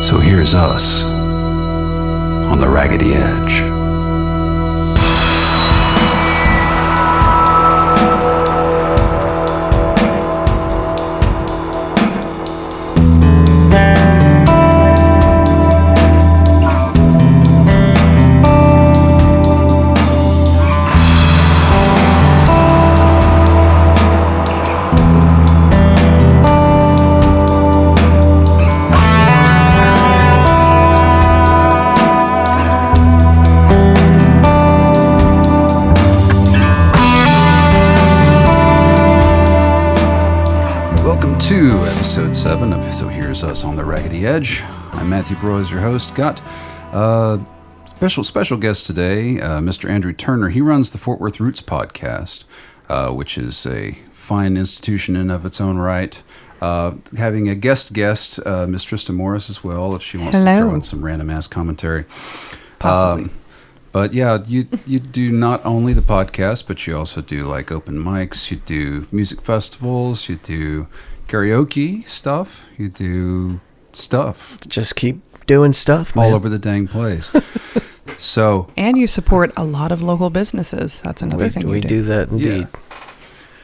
So here's us on the Raggedy Edge. To episode 7 of So Here's Us on the Raggedy Edge. I'm Matthew Broyes, your host. Got special guest today, Mr. Andrew Turner. He runs the Fort Worth Roots podcast, which is a fine institution in of its own right. Having a guest, Miss Trista Morris as well, if she wants to throw in some random ass commentary. Possibly. But yeah, you do not only the podcast, but you also do like open mics, you do music festivals, you do karaoke stuff, you do stuff. Just keep doing stuff, man. All over the dang place. So, and you support a lot of local businesses. That's another thing we do that indeed. Yeah.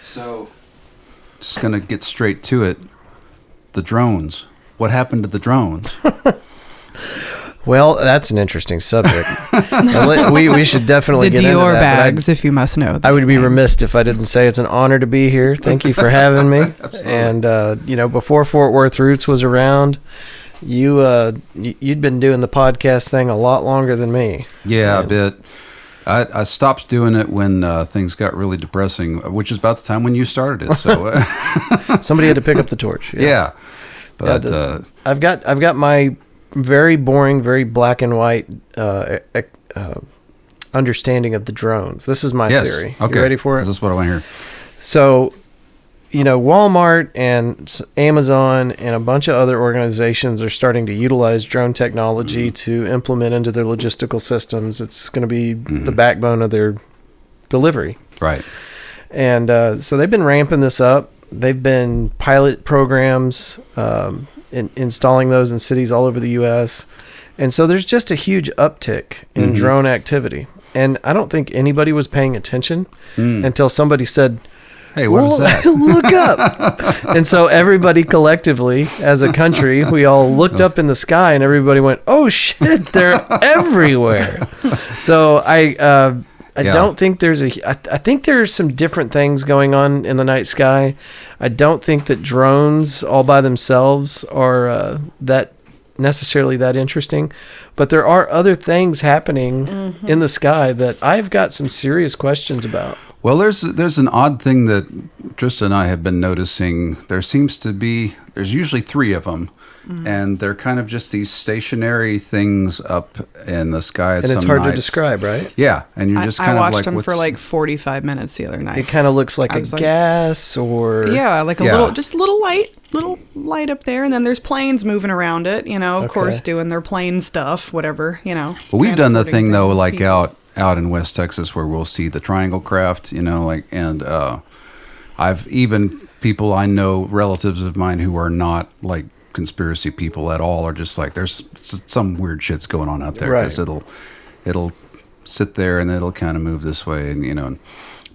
So, just going to get straight to it. The drones. What happened to the drones? Well, that's an interesting subject. we should definitely the get into Dior that. bags, if you must know. I would be remiss if I didn't say it's an honor to be here. Thank you for having me. And before Fort Worth Roots was around, you'd been doing the podcast thing a lot longer than me. Yeah, a bit. I stopped doing it when things got really depressing, which is about the time when you started it. So somebody had to pick up the torch. Yeah, but I've got my very boring, very black and white understanding of the drones. This is my theory. Okay. You ready for it? This is what I want to hear. So, Walmart and Amazon and a bunch of other organizations are starting to utilize drone technology to implement into their logistical systems. It's going to be the backbone of their delivery. Right. And so they've been ramping this up. They've been pilot programs, installing those in cities all over the U.S. And so there's just a huge uptick in drone activity. And I don't think anybody was paying attention until somebody said, "Hey, what is that?" Look up. And so everybody collectively, as a country, we all looked up in the sky and everybody went, "Oh shit, they're everywhere." So I don't think I think there's some different things going on in the night sky. I don't think that drones all by themselves are that necessarily that interesting, but there are other things happening in the sky that I've got some serious questions about. Well, there's an odd thing that Trista and I have been noticing. There's usually 3 of them. And they're kind of just these stationary things up in the sky. And it's hard to describe, right? Yeah, and you're just kind of like... I watched them for like 45 minutes the other night. It kind of looks like a gas or... Yeah, like a little light up there. And then there's planes moving around it, of course, doing their plane stuff, whatever, Well, we've done the thing, though, like out in West Texas where we'll see the triangle craft, and I've even people I know, relatives of mine who are not like conspiracy people at all, are just like, there's some weird shit's going on out there, because it'll sit there and it'll kind of move this way, and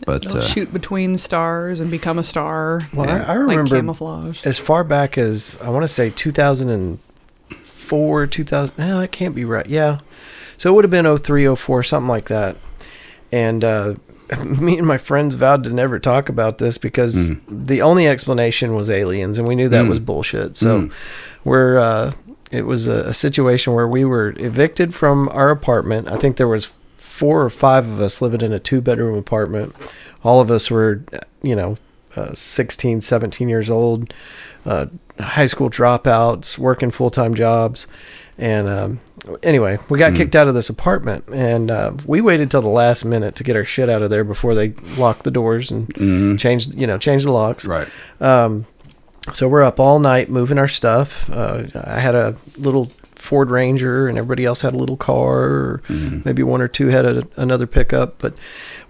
but it'll shoot between stars and become a star. Well, I remember like camouflage as far back as I want to say 2004, 2000. No, that can't be right. Yeah, so it would have been 03, 04, something like that. And me and my friends vowed to never talk about this because the only explanation was aliens, and we knew that was bullshit. So it was a situation where we were evicted from our apartment. I think there was 4 or 5 of us living in a 2-bedroom apartment. All of us were, 16, 17 years old, high school dropouts, working full-time jobs. And anyway, we got kicked out of this apartment, and we waited till the last minute to get our shit out of there before they locked the doors and changed the locks. Right. So we're up all night moving our stuff. I had a little Ford Ranger, and everybody else had a little car, or maybe one or two had another pickup. But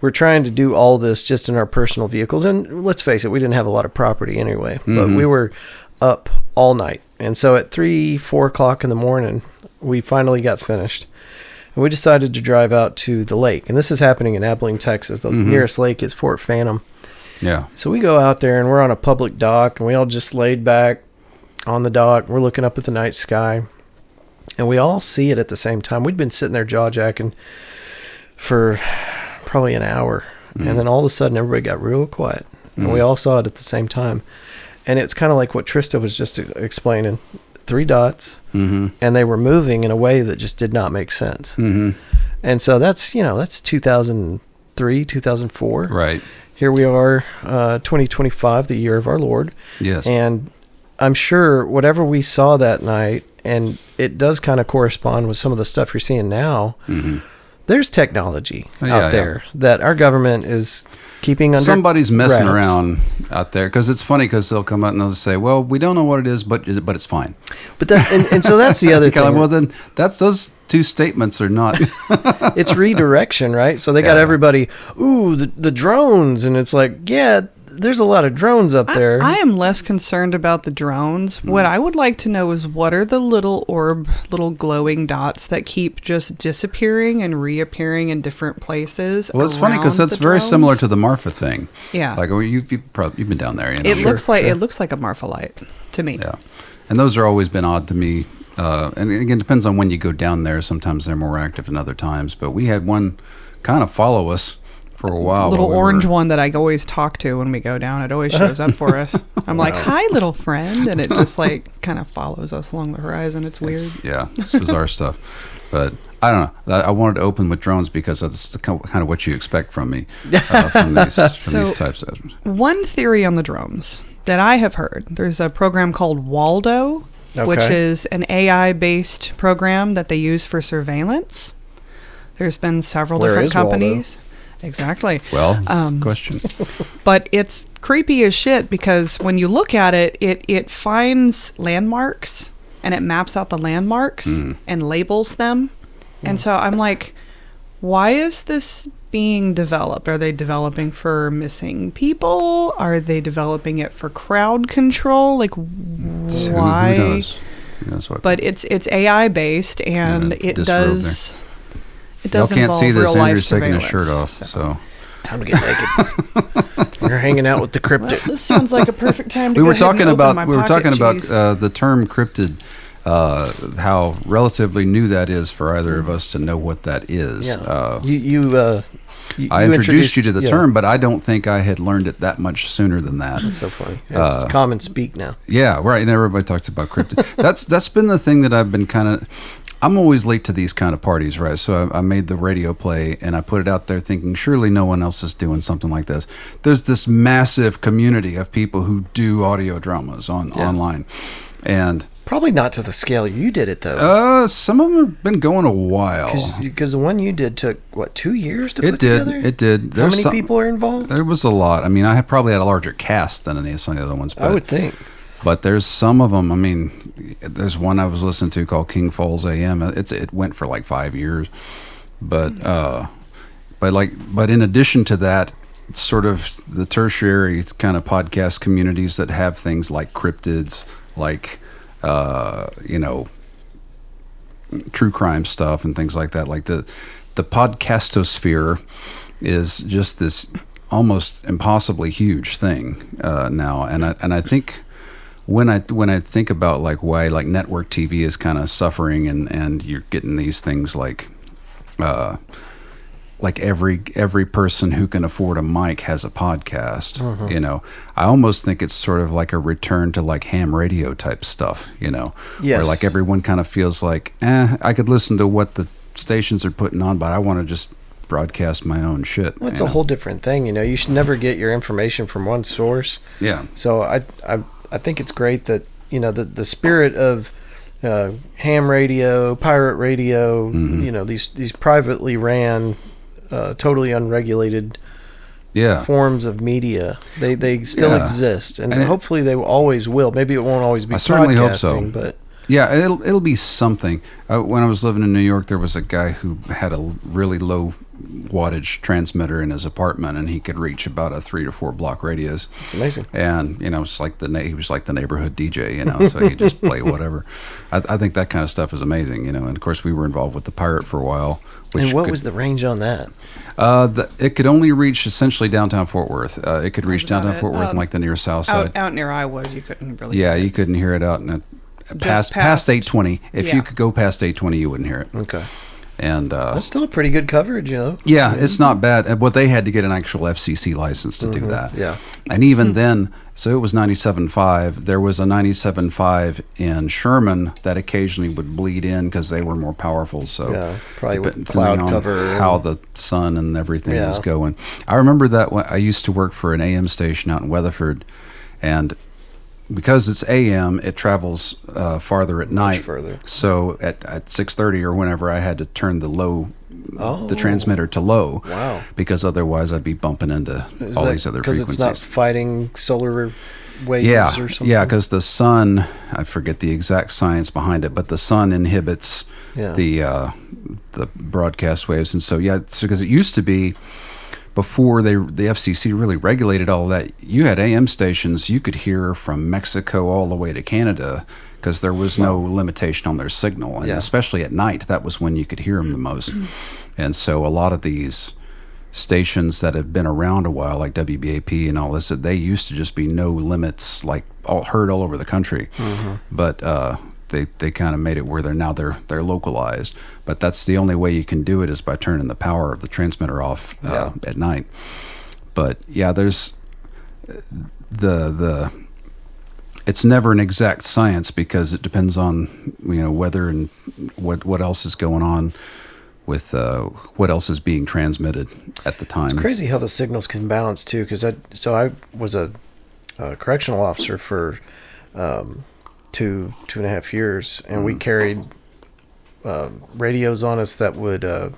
we're trying to do all this just in our personal vehicles. And let's face it, we didn't have a lot of property anyway. But we were up all night. And so at 3-4 o'clock in the morning, we finally got finished. And we decided to drive out to the lake. And this is happening in Abilene, Texas. The nearest lake is Fort Phantom. Yeah. So we go out there, and we're on a public dock, and we all just laid back on the dock. We're looking up at the night sky, and we all see it at the same time. We'd been sitting there jaw-jacking for probably an hour, and then all of a sudden everybody got real quiet, and we all saw it at the same time. And it's kind of like what Trista was just explaining. 3 dots, and they were moving in a way that just did not make sense. And so that's 2003, 2004. Right. Here we are, 2025, the year of our Lord. Yes. And I'm sure whatever we saw that night, and it does kind of correspond with some of the stuff you're seeing now, there's technology out there that our government is keeping under Somebody's messing wraps. around out there, because it's funny, because they'll come out and they'll say, well, we don't know what it is, but it's fine. But that, and so that's the other thing. Well, then those two statements are not. It's redirection, right? So they got everybody, the drones, and it's like, yeah, there's a lot of drones up there. I am less concerned about the drones. What I would like to know is, what are the little glowing dots that keep just disappearing and reappearing in different places? Well, it's funny because that's very similar to the Marfa thing. Yeah, like you've been down there. You know? It looks like a Marfa light to me. Yeah, and those are always been odd to me. And again, it depends on when you go down there. Sometimes they're more active than other times. But we had one kind of follow us for a while. Little orange one that I always talk to when we go down. It always shows up for us. I'm like, hi, little friend. And it just like kind of follows us along the horizon. It's weird. It's bizarre stuff. But I don't know. I wanted to open with drones because that's kind of what you expect from me from these types of. One theory on the drones that I have heard, there's a program called Waldo, which is an AI-based program that they use for surveillance. There's been several different companies. Waldo? Exactly. Well, question. But it's creepy as shit, because when you look at it, it finds landmarks and it maps out the landmarks and labels them. And so I'm like, why is this being developed? Are they developing for missing people? Are they developing it for crowd control? Like, why? Who knows? Who knows what? But it's AI based, and it does. It does Y'all can't involve see this. real life Andrew's taking his shirt surveillance, off. So time to get naked. You're hanging out with the cryptid. Well, this sounds like a perfect time to we go were ahead and talking open about my we were pocket talking cheese. about the term cryptid. How relatively new that is for either of us to know what that is. Yeah. I introduced you to the term, but I don't think I had learned it that much sooner than that. That's so funny. It's common speak now. Yeah, right. And everybody talks about cryptid. That's been the thing that I've been kind of. I'm always late to these kind of parties, right? So I made the radio play and I put it out there thinking surely no one else is doing something like this. There's this massive community of people who do audio dramas online. And probably not to the scale you did it, though. Some of them have been going a while. Because the one you did took, 2 years to put together? It did. How many people are involved? There was a lot. I mean, I probably had a larger cast than some of the other ones. But, I would think. But there's some of them. I mean, there's one I was listening to called King Falls AM. It went for like 5 years. But in addition to that, sort of the tertiary kind of podcast communities that have things like cryptids, like true crime stuff and things like that. Like the podcastosphere is just this almost impossibly huge thing now. And I think when I think about like why like network TV is kind of suffering and you're getting these things like every person who can afford a mic has a podcast. I almost think it's sort of like a return to like ham radio type stuff, Yes. Where like everyone kind of feels like, I could listen to what the stations are putting on, but I want to just broadcast my own shit. Well, it's a whole different thing, You should never get your information from one source. Yeah. So I think it's great that, the spirit of ham radio, pirate radio, these privately ran, totally unregulated forms of media. They still exist, and hopefully they always will. Maybe it won't always be. I certainly hope so. But Yeah, it'll be something. When I was living in New York, there was a guy who had a really low wattage transmitter in his apartment, and he could reach about a 3 to 4 block radius. It's amazing. And it's like he was like the neighborhood DJ, so he'd just play whatever. I think that kind of stuff is amazing, And of course, we were involved with the Pirate for a while. And what was the range on that? It could only reach essentially downtown Fort Worth. It could reach downtown Fort Worth and like the near south side. Out near I was, you couldn't really. Yeah, you couldn't hear it out in past 820. If you could go past 820, you wouldn't hear it. Okay. And that's still pretty good coverage, Yeah, it's not bad. But they had to get an actual FCC license to do that. Yeah. And even then, so it was 97.5. There was a 97.5 in Sherman that occasionally would bleed in because they were more powerful. So yeah, probably with cloud cover, how the sun and everything was going. I remember that when I used to work for an AM station out in Weatherford, and because it's AM, it travels farther at night. Much further. So at 6:30 or whenever, I had to turn the transmitter to low. Wow. Because otherwise, I'd be bumping into these other frequencies. Because it's not fighting solar waves or something? Yeah, because the sun, I forget the exact science behind it, but the sun inhibits the broadcast waves. And so, because it used to be, before the FCC really regulated all of that, you had AM stations you could hear from Mexico all the way to Canada because there was no limitation on their signal. And especially at night, that was when you could hear them the most. And so a lot of these stations that have been around a while, like WBAP and all this, they used to just be no limits, like heard all over the country. Mm-hmm. But they kind of made it where they're localized. But that's the only way you can do it is by turning the power of the transmitter off at night. But there's the it's never an exact science because it depends on weather and what else is going on with what else is being transmitted at the time. It's crazy how the signals can balance too. Because I was a correctional officer for 2.5 years, and we carried radios on us that would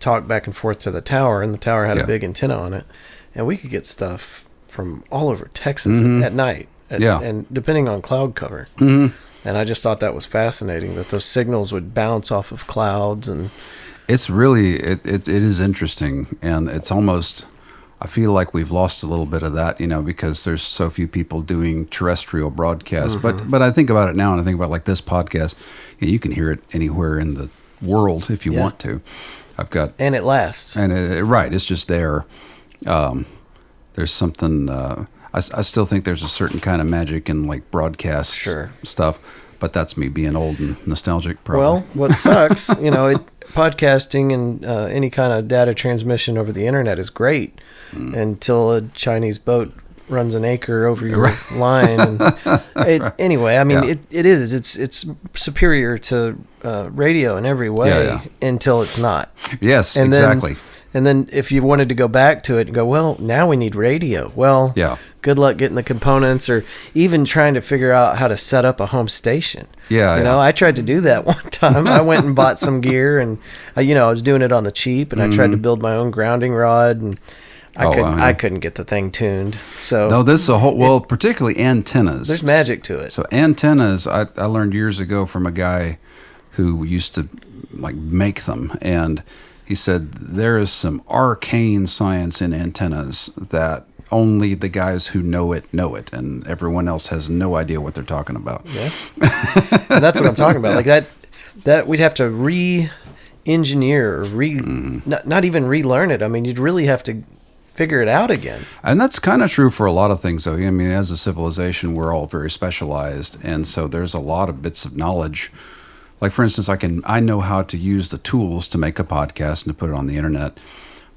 talk back and forth to the tower, and the tower had a big antenna on it, and we could get stuff from all over Texas at night. And depending on cloud cover. Mm-hmm. And I just thought that was fascinating that those signals would bounce off of clouds. And it's really it is interesting, and it's almost, I feel like we've lost a little bit of that, because there's so few people doing terrestrial broadcasts. Mm-hmm. But I think about it now, and I think about like this podcast. You can hear it anywhere in the world if you want to. And it lasts. And it's just there. There's something. I still think there's a certain kind of magic in like broadcast stuff, but that's me being old and nostalgic. Probably. Well, what sucks, podcasting and any kind of data transmission over the internet is great until a Chinese boat runs an acre over your line. And anyway, I mean, it is. It's superior to radio in every way until it's not. Yes, and exactly. And then if you wanted to go back to it and go, well, now we need radio. Well, good luck getting the components or even trying to figure out how to set up a home station. I tried to do that one time. I went and bought some gear, and I was doing it on the cheap, and I tried to build my own grounding rod, and I couldn't get the thing tuned. So no, this is a whole. Particularly antennas. There's magic to it. So antennas, I learned years ago from a guy who used to like make them, and he said there is some arcane science in antennas that only the guys who know it, and everyone else has no idea what they're talking about. Yeah, and that's what I'm talking about. Like that we'd have to re-engineer, not even relearn it. I mean, you'd really have to figure it out again. And that's kind of true for a lot of things, though. I mean, as a civilization, we're all very specialized, and so there's a lot of bits of knowledge. Like, for instance, I know how to use the tools to make a podcast and to put it on the internet.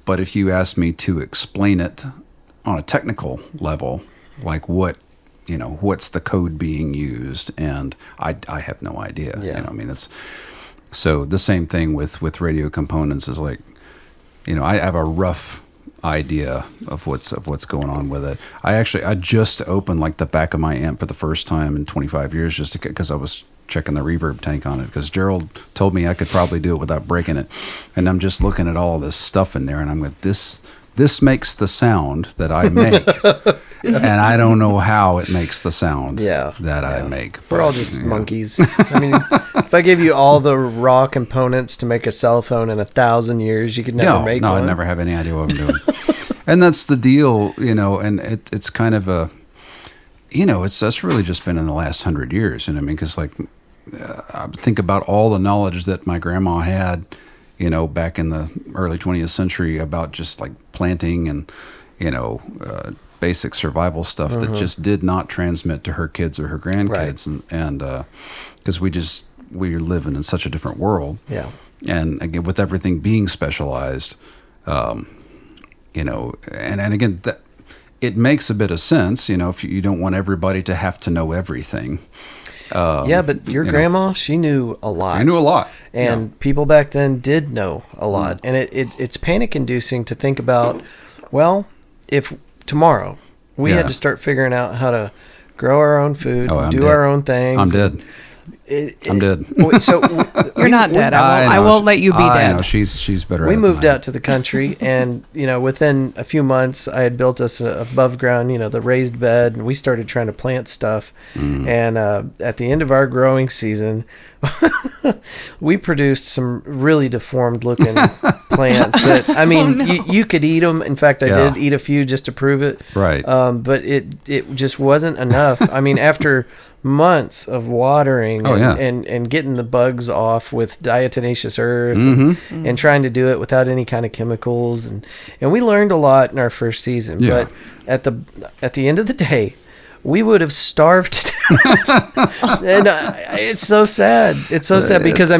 But if you ask me to explain it on a technical level, like what's the code being used, and I have no idea. I mean, that's so the same thing with radio components is like, I have a rough idea of what's going on with it. I just opened like the back of my amp for the first time in 25 years just because I was checking the reverb tank on it because Gerald told me I could probably do it without breaking it, and I'm just looking at all this stuff in there, and I'm like, this makes the sound that I make. and I don't know how it makes the sound that I make. We're all just monkeys. I mean, if I gave you all the raw components to make a cell phone in 1,000 years, you could never make one. No, I'd never have any idea what I'm doing. And that's the deal, and it's kind of a, that's really just been in the last 100 years. And I mean, because I think about all the knowledge that my grandma had, back in the early 20th century about just like planting and, basic survival stuff that just did not transmit to her kids or her grandkids. Right. And because we're living in such a different world. Yeah. And again, with everything being specialized, and again, that it makes a bit of sense, if you don't want everybody to have to know everything. But your grandma, she knew a lot. I knew a lot. And people back then did know a lot. And it's panic-inducing to think about, well, if tomorrow we had to start figuring out how to grow our own food, do our own things. I'm dead. I'm dead. So you're not dead. I won't let you be dead. I know. She's better. We moved out to the country, and within a few months, I had built us above ground, the raised bed, and we started trying to plant stuff. And at the end of our growing season, we produced some really deformed looking plants that, I mean, you could eat them. In fact, I did eat a few just to prove it. Right. But it just wasn't enough. I mean, after months of watering and getting the bugs off with diatomaceous earth and trying to do it without any kind of chemicals, and we learned a lot in our first season. But at the end of the day, we would have starved to death. And it's so sad. It's so sad because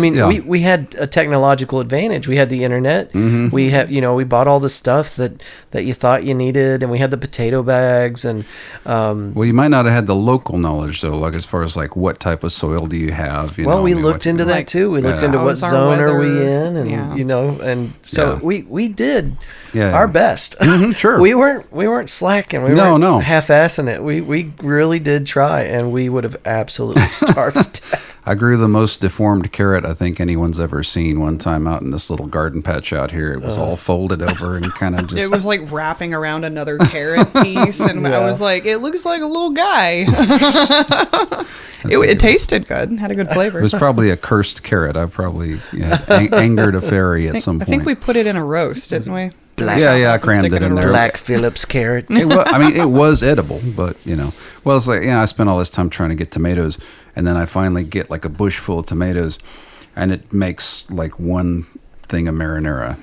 we had a technological advantage. We had the internet. We had we bought all the stuff that you thought you needed, and we had the potato bags. And well, you might not have had the local knowledge though, like as far as like what type of soil do you have? We looked into that too. We looked into what zone are we in, and and so we did our best. Sure, we weren't slacking. We weren't half-assing it. We really did try, and we would have absolutely starved to death. I grew the most deformed carrot I think anyone's ever seen one time out in this little garden patch out here. It was all folded over and kind of just... It was like wrapping around another carrot piece, and I was like, it looks like a little guy. It tasted good, had a good flavor. It was probably a cursed carrot. I probably angered a fairy at some point. I think we put it in a roast, didn't we? I crammed it in there. Black Phillips carrot. It was edible, but well, it's like I spent all this time trying to get tomatoes, and then I finally get like a bush full of tomatoes, and it makes like one thing of marinara,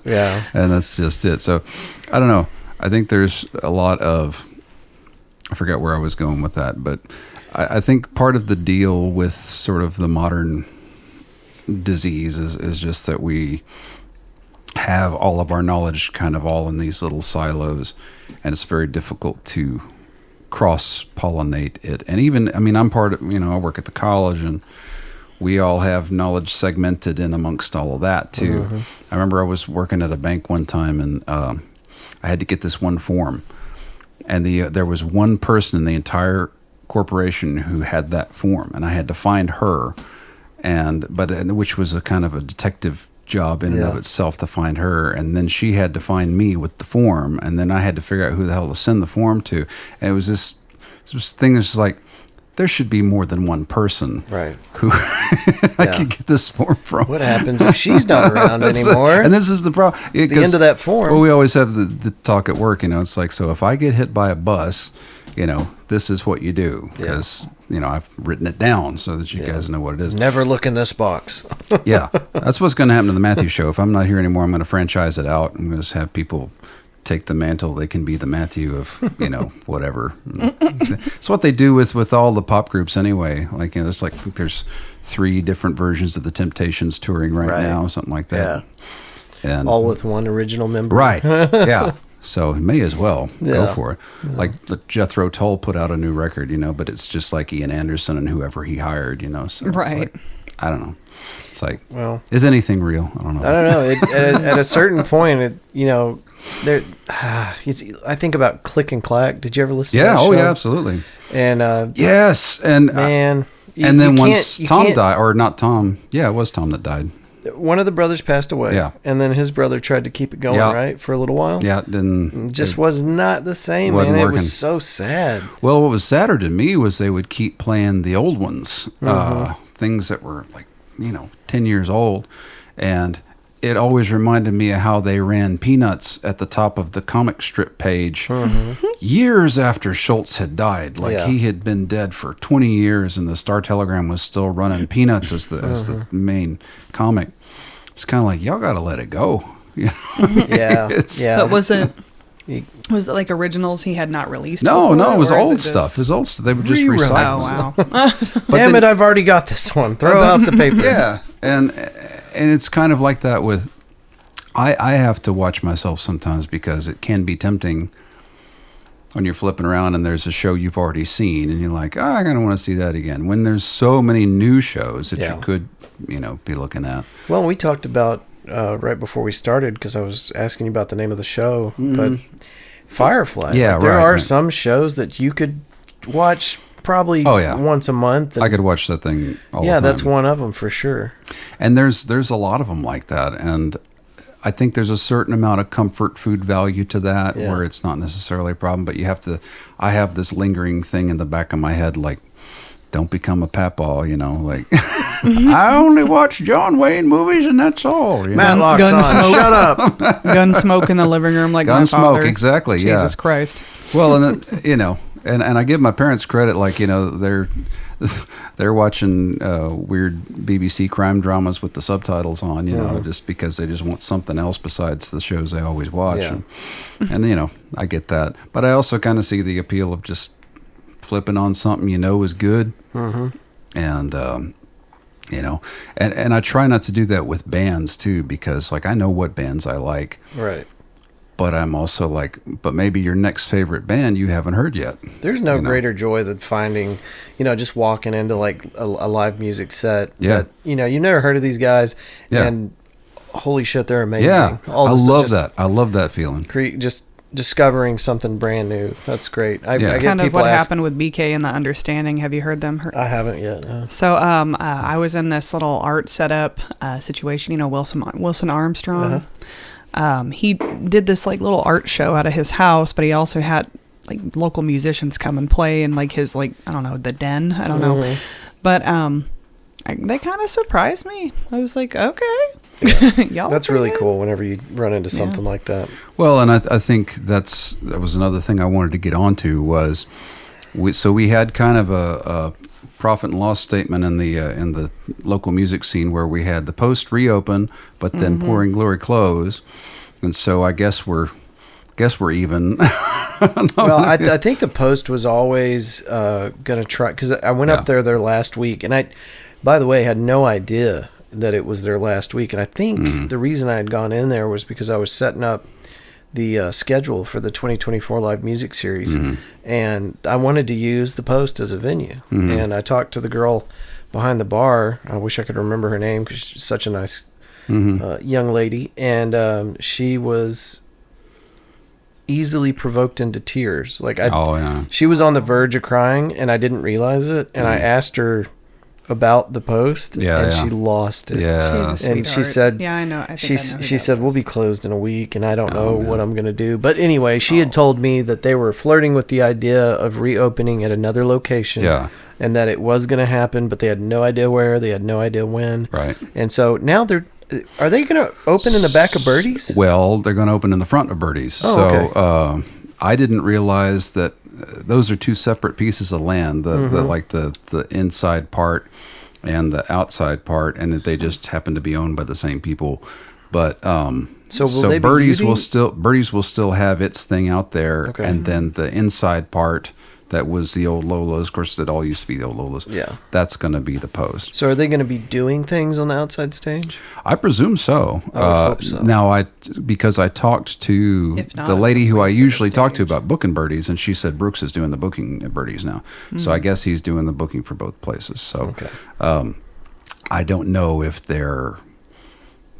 yeah, and that's just it. So I don't know. I think there's a lot of, I forgot where I was going with that, but I think part of the deal with sort of the modern disease is just that we have all of our knowledge kind of all in these little silos, and it's very difficult to cross-pollinate it. And even, I'm part of, I work at the college, and we all have knowledge segmented in amongst all of that too. I remember I was working at a bank one time, and I had to get this one form, and there was one person in the entire corporation who had that form, and I had to find her, which was a kind of a detective job in and of itself to find her, and then she had to find me with the form, and then I had to figure out who the hell to send the form to. And it was this thing that's like, there should be more than one person who I could get this form from. What happens if she's not around anymore? And this is the problem. It's the end of that form. Well, we always have the talk at work, it's like, so if I get hit by a bus, this is what you do, because I've written it down so that you guys know what it is. Never look in this box. That's what's going to happen to the Matthew Show. If I'm not here anymore, I'm going to franchise it out. I'm going to just have people take the mantle. They can be the Matthew of whatever. It's what they do with all the pop groups anyway. Like there's 3 different versions of the Temptations touring right now, something like that. And all with one original member. Right. Yeah. So you may as well go for it. Like Jethro Tull put out a new record, but it's just like Ian Anderson and whoever he hired, So it's like, I don't know. It's like, well, is anything real? I don't know. I don't know. At a certain point, there. I think about Click and Clack. Did you ever listen to that show? Yeah, absolutely. And yes, and man, and then once Tom died, or not Tom, it was Tom that died. One of the brothers passed away. Yeah. And then his brother tried to keep it going, Yeah. right? For a little while. Yeah, it didn't. It just was not the same, man. wasn't It working. was so sad. Well, what was sadder to me was they would keep playing the old ones, things that were like, 10 years old. And it always reminded me of how they ran Peanuts at the top of the comic strip page years after Schultz had died. Like Yeah. he had been dead for 20 years and the Star Telegram was still running Peanuts as the main comic. It's kind of like, y'all got to let it go. Yeah. It's- yeah. But was it like originals he had not released? No, before, it was or is old just- stuff. His old stuff. They would just Rerun. recycle. Oh wow! Damn it, I've already got this one. Throw out the paper. Yeah, and it's kind of like that with. I have to watch myself sometimes because it can be tempting when you're flipping around and there's a show you've already seen and you're like, I kind of want to see that again. When there's so many new shows that Yeah. you could, be looking at. Well, we talked about right before we started because I was asking you about the name of the show, but Firefly. Yeah, like, there right, are right. some shows that you could watch probably Oh, yeah. once a month. I could watch that thing all the time. that's one of them for sure. And there's a lot of them like that, and I think there's a certain amount of comfort food value to that Yeah. where it's not necessarily a problem, but I have this lingering thing in the back of my head, like, don't become a papaw, like, I only watch John Wayne movies and that's all. Matlock's on. Gunsmoke. Shut up. Gun smoke in the living room, like my Gunsmoke, father. exactly, yeah. Jesus Christ! Well, and and I give my parents credit, like, they're watching weird BBC crime dramas with the subtitles on, just because they just want something else besides the shows they always watch. Yeah. And I get that. But I also kind of see the appeal of just flipping on something is good. And, and I try not to do that with bands too, because like I know what bands I like. Right. But I'm also like, but maybe your next favorite band you haven't heard yet. There's no greater joy than finding, just walking into like a live music set. Yeah. That, you never heard of these guys. Yeah. And holy shit, they're amazing. Yeah. All I of a sudden love just that. I love that feeling. just discovering something brand new. That's great. I It's get kind of people what ask- happened with BK and the Understanding. Have you heard them? I haven't yet. No. So I was in this little art setup situation. Wilson Armstrong. He did this like little art show out of his house, but he also had like local musicians come and play in like his like I don't know the den. I don't know, but they kind of surprised me. I was like, okay, y'all. That's pretty really good. cool whenever you run into something like that. Well, and I think that was another thing I wanted to get onto was, we had kind of a profit and loss statement in the local music scene where we had the Post reopen, but then Pouring Glory close, and so I guess we're even. Well, I think the Post was always going to try, because I went up there their last week, and I, by the way, had no idea that it was their last week, and I think the reason I had gone in there was because I was setting up the schedule for the 2024 live music series, and I wanted to use the Post as a venue. And I talked to the girl behind the bar. I wish I could remember her name because she's such a nice young lady, and she was easily provoked into tears. Like she was on the verge of crying, and I didn't realize it. And I asked her about the Post, and she lost it. Yeah. She's a And she sweetheart. said, "Yeah, I know." I think She I know who she that said was. we'll be closed in a week, and I don't know what I'm going to do. But anyway, she had told me that they were flirting with the idea of reopening at another location, and that it was going to happen, but they had no idea where, they had no idea when. Right. And so now are they going to open in the back of Birdie's? Well, they're going to open in the front of Birdie's. Oh, so okay. I didn't realize that those are two separate pieces of land. The inside part and the outside part, and that they just happen to be owned by the same people. But So will they be Birdie's using- Birdie's will still have its thing out there, Okay. and then the inside part that was the old Lola's. Of course, it all used to be the old Lola's. Yeah. That's going to be the Post. So are they going to be doing things on the outside stage? I presume so. I would hope so. Now, because I talked to If not, the lady who I raise to the usually talk to stage. about booking Birdies, and she said Brooks is doing the booking at Birdies now. So I guess he's doing the booking for both places. So I don't know if they're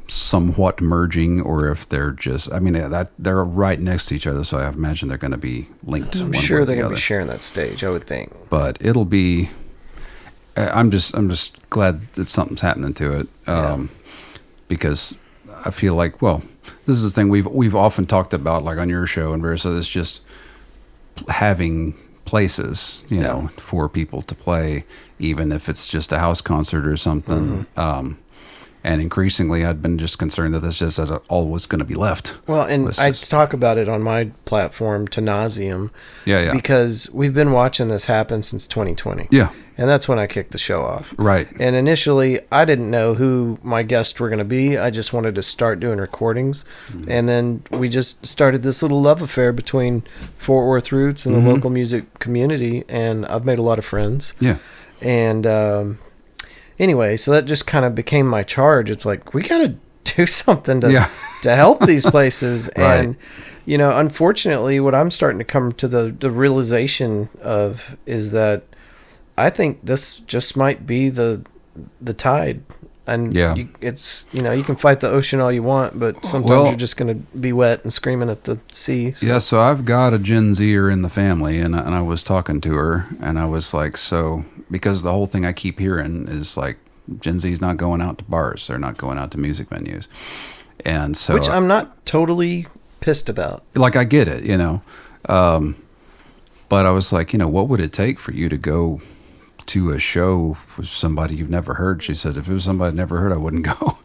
somewhat merging or if they're just. I mean, they're right next to each other, so I imagine they're going to be linked. I'm one way sure or they're the going to be other. sharing that stage, I would think. But it'll be. I'm just glad that something's happening to it. because I feel like, well, this is the thing we've often talked about, like on your show and various others, just having places, you know, for people to play, even if it's just a house concert or something. And increasingly, I'd been just concerned that that's just all was going to be left. Well, and I talk about it on my platform to nauseum. Yeah. Because we've been watching this happen since 2020. Yeah. And that's when I kicked the show off. Right. And initially, I didn't know who my guests were going to be. I just wanted to start doing recordings. And then we just started this little love affair between Fort Worth Roots and the local music community. And I've made a lot of friends. Yeah. And anyway, so that just kind of became my charge. It's like, we got to do something to help these places. Right. And, you know, unfortunately, what I'm starting to come to the realization of is that I think this just might be the tide. And it's, you know, you can fight the ocean all you want, but sometimes you're just going to be wet and screaming at the sea. So. Yeah, so I've got a Gen Zer in the family, and I was talking to her, and I was like, so, because the whole thing I keep hearing is like, Gen Z's not going out to bars, they're not going out to music venues. And so... Which I'm not totally pissed about. Like, I get it, you know. But I was like, you know, what would it take for you to go to a show with somebody you've never heard? She said, if it was somebody I'd never heard, I wouldn't go.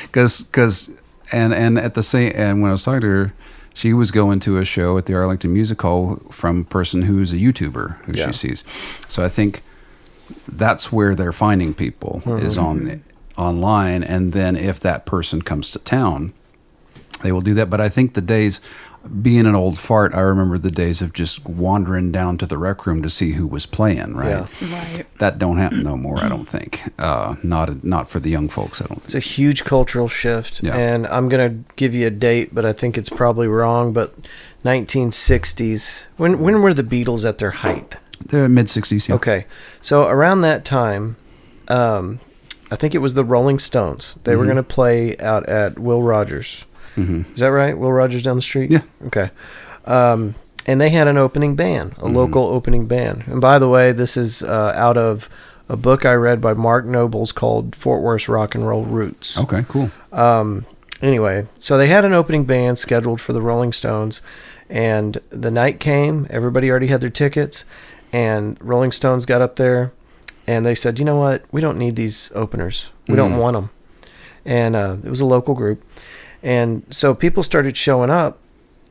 Because and at the same, and when I was talking to her, she was going to a show at the Arlington Music Hall from a person who's a YouTuber who she sees. So I think that's where they're finding people is online, and then if that person comes to town, they will do that. But I think the days, being an old fart, I remember the days of just wandering down to the rec room to see who was playing, right? Yeah. Right. That don't happen no more, I don't think. Not for the young folks, I don't think. It's a huge cultural shift, and I'm going to give you a date, but I think it's probably wrong, but 1960s. When were the Beatles at their height? The mid-60s, yeah. Okay. So around that time, I think it was the Rolling Stones. They were going to play out at Will Rogers. Is that right? Will Rogers down the street? Yeah. Okay. And they had an opening band, a local opening band. And by the way, this is out of a book I read by Mark Nobles called Fort Worth Rock and Roll Roots. Okay, cool. Anyway, so they had an opening band scheduled for the Rolling Stones, and the night came. Everybody already had their tickets, and Rolling Stones got up there, and they said, you know what? We don't need these openers. We don't want them. And it was a local group. And so people started showing up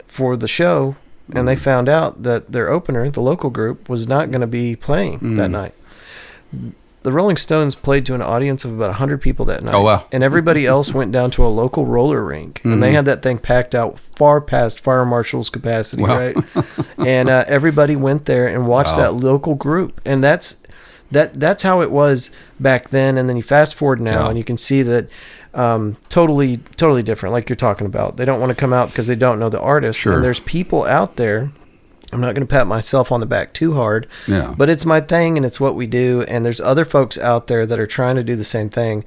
for the show, and they found out that their opener, the local group, was not going to be playing that night. The Rolling Stones played to an audience of about 100 people that night. Oh, wow. And everybody else went down to a local roller rink, and they had that thing packed out far past fire marshal's capacity, right? And everybody went there and watched that local group. And that's how it was back then. And then you fast forward now, and you can see that totally different, like you're talking about. They don't want to come out because they don't know the artist. Sure. And there's people out there. I'm not going to pat myself on the back too hard, Yeah. but it's my thing and it's what we do. And there's other folks out there that are trying to do the same thing.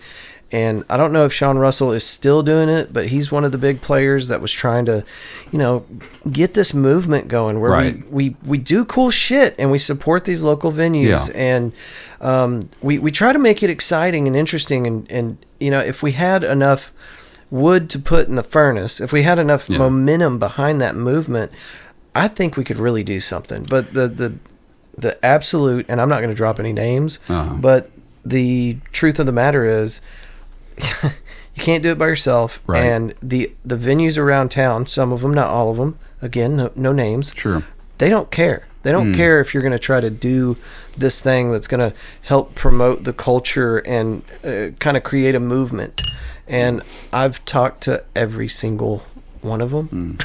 And I don't know if Sean Russell is still doing it, but he's one of the big players that was trying to, you know, get this movement going where we do cool shit and we support these local venues. And we try to make it exciting and interesting. And you know, if we had enough wood to put in the furnace, if we had enough momentum behind that movement, I think we could really do something. But the absolute, and I'm not going to drop any names, but the truth of the matter is, you can't do it by yourself. Right. And the venues around town, some of them, not all of them, again, no names. Sure. They don't care. They don't care if you're going to try to do this thing that's going to help promote the culture and kind of create a movement. And I've talked to every single one of them.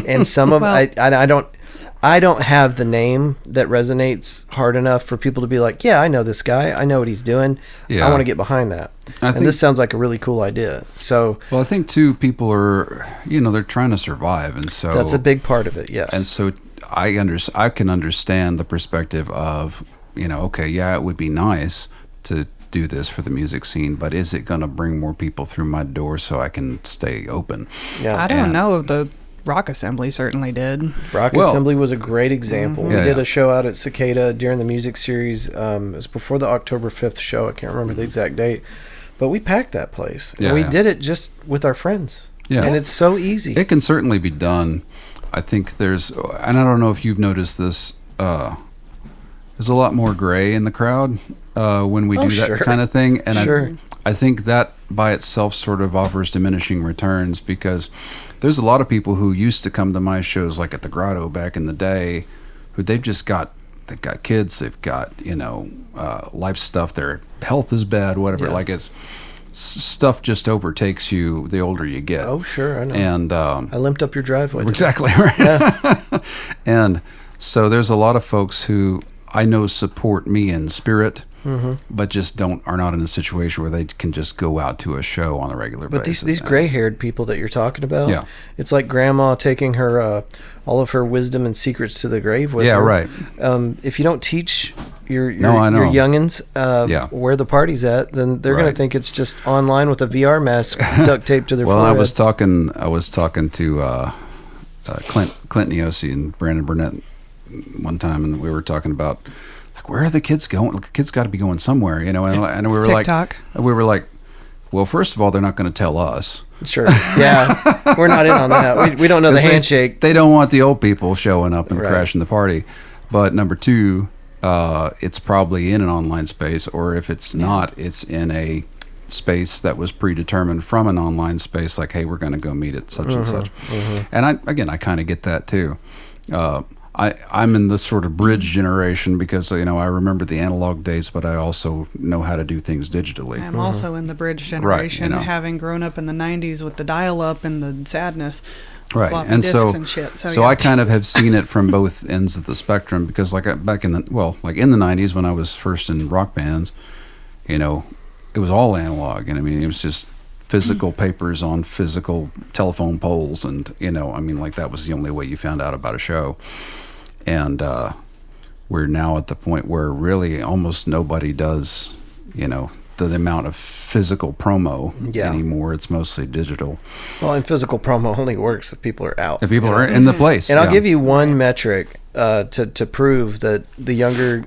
And some of I don't have the name that resonates hard enough for people to be like, yeah, I know this guy. I know what he's doing. Yeah. I want to get behind that. And this sounds like a really cool idea. So, well, I think too, people are, you know, they're trying to survive, and so that's a big part of it. Yes. And so I can understand the perspective of, you know, okay, yeah, it would be nice to do this for the music scene, but is it going to bring more people through my door so I can stay open? Yeah. I don't know. The Rock Assembly certainly did. Rock Assembly was a great example. We did a show out at Cicada during the music series. It was before the October 5th show. I can't remember the exact date. But we packed that place. Yeah, and we yeah. did it just with our friends. Yeah. And it's so easy. It can certainly be done. I think there's, and I don't know if you've noticed this, there's a lot more gray in the crowd when we do that sure. kind of thing. And Sure. I think that by itself sort of offers diminishing returns, because there's a lot of people who used to come to my shows, like at the Grotto back in the day, who they've got kids, they've got, life stuff, their health is bad, whatever. Yeah. Like stuff just overtakes you the older you get. Oh, sure. I know. And I limped up your driveway. exactly right. Yeah. And so there's a lot of folks who I know support me in spirit, but just are not in a situation where they can just go out to a show on a regular But basis. these gray-haired people that you're talking about, Yeah. it's like grandma taking her all of her wisdom and secrets to the grave with her. Yeah, right. If you don't teach your I know. youngins Yeah. where the party's at, then they're going Right. to think it's just online with a VR mask duct taped to their Well, forehead. I was talking to Clint Neosi and Brandon Burnett one time, and we were talking about, like, where are the kids going? Like, the kids got to be going somewhere, and we were TikTok. like, well, first of all, they're not going to tell us. Sure. Yeah. We're not in on that. We don't know the handshake. They don't want the old people showing up and Right. crashing the party. But number two, it's probably in an online space, or if it's not, it's in a space that was predetermined from an online space, like, hey, we're going to go meet at such and such. And I kind of get that too. I'm in this sort of bridge generation because, I remember the analog days, but I also know how to do things digitally. I'm also in the bridge generation, Right, having grown up in the 90s with the dial-up and the sadness. Right, Floppy and disks so and shit. So I kind of have seen it from both ends of the spectrum, because back in the 90s when I was first in rock bands, it was all analog, and I mean it was just physical papers on physical telephone poles, and that was the only way you found out about a show. And we're now at the point where really almost nobody does, the amount of physical promo anymore. It's mostly digital. Well, and physical promo only works if people are out. If people are in the place. And I'll give you one metric to prove that the younger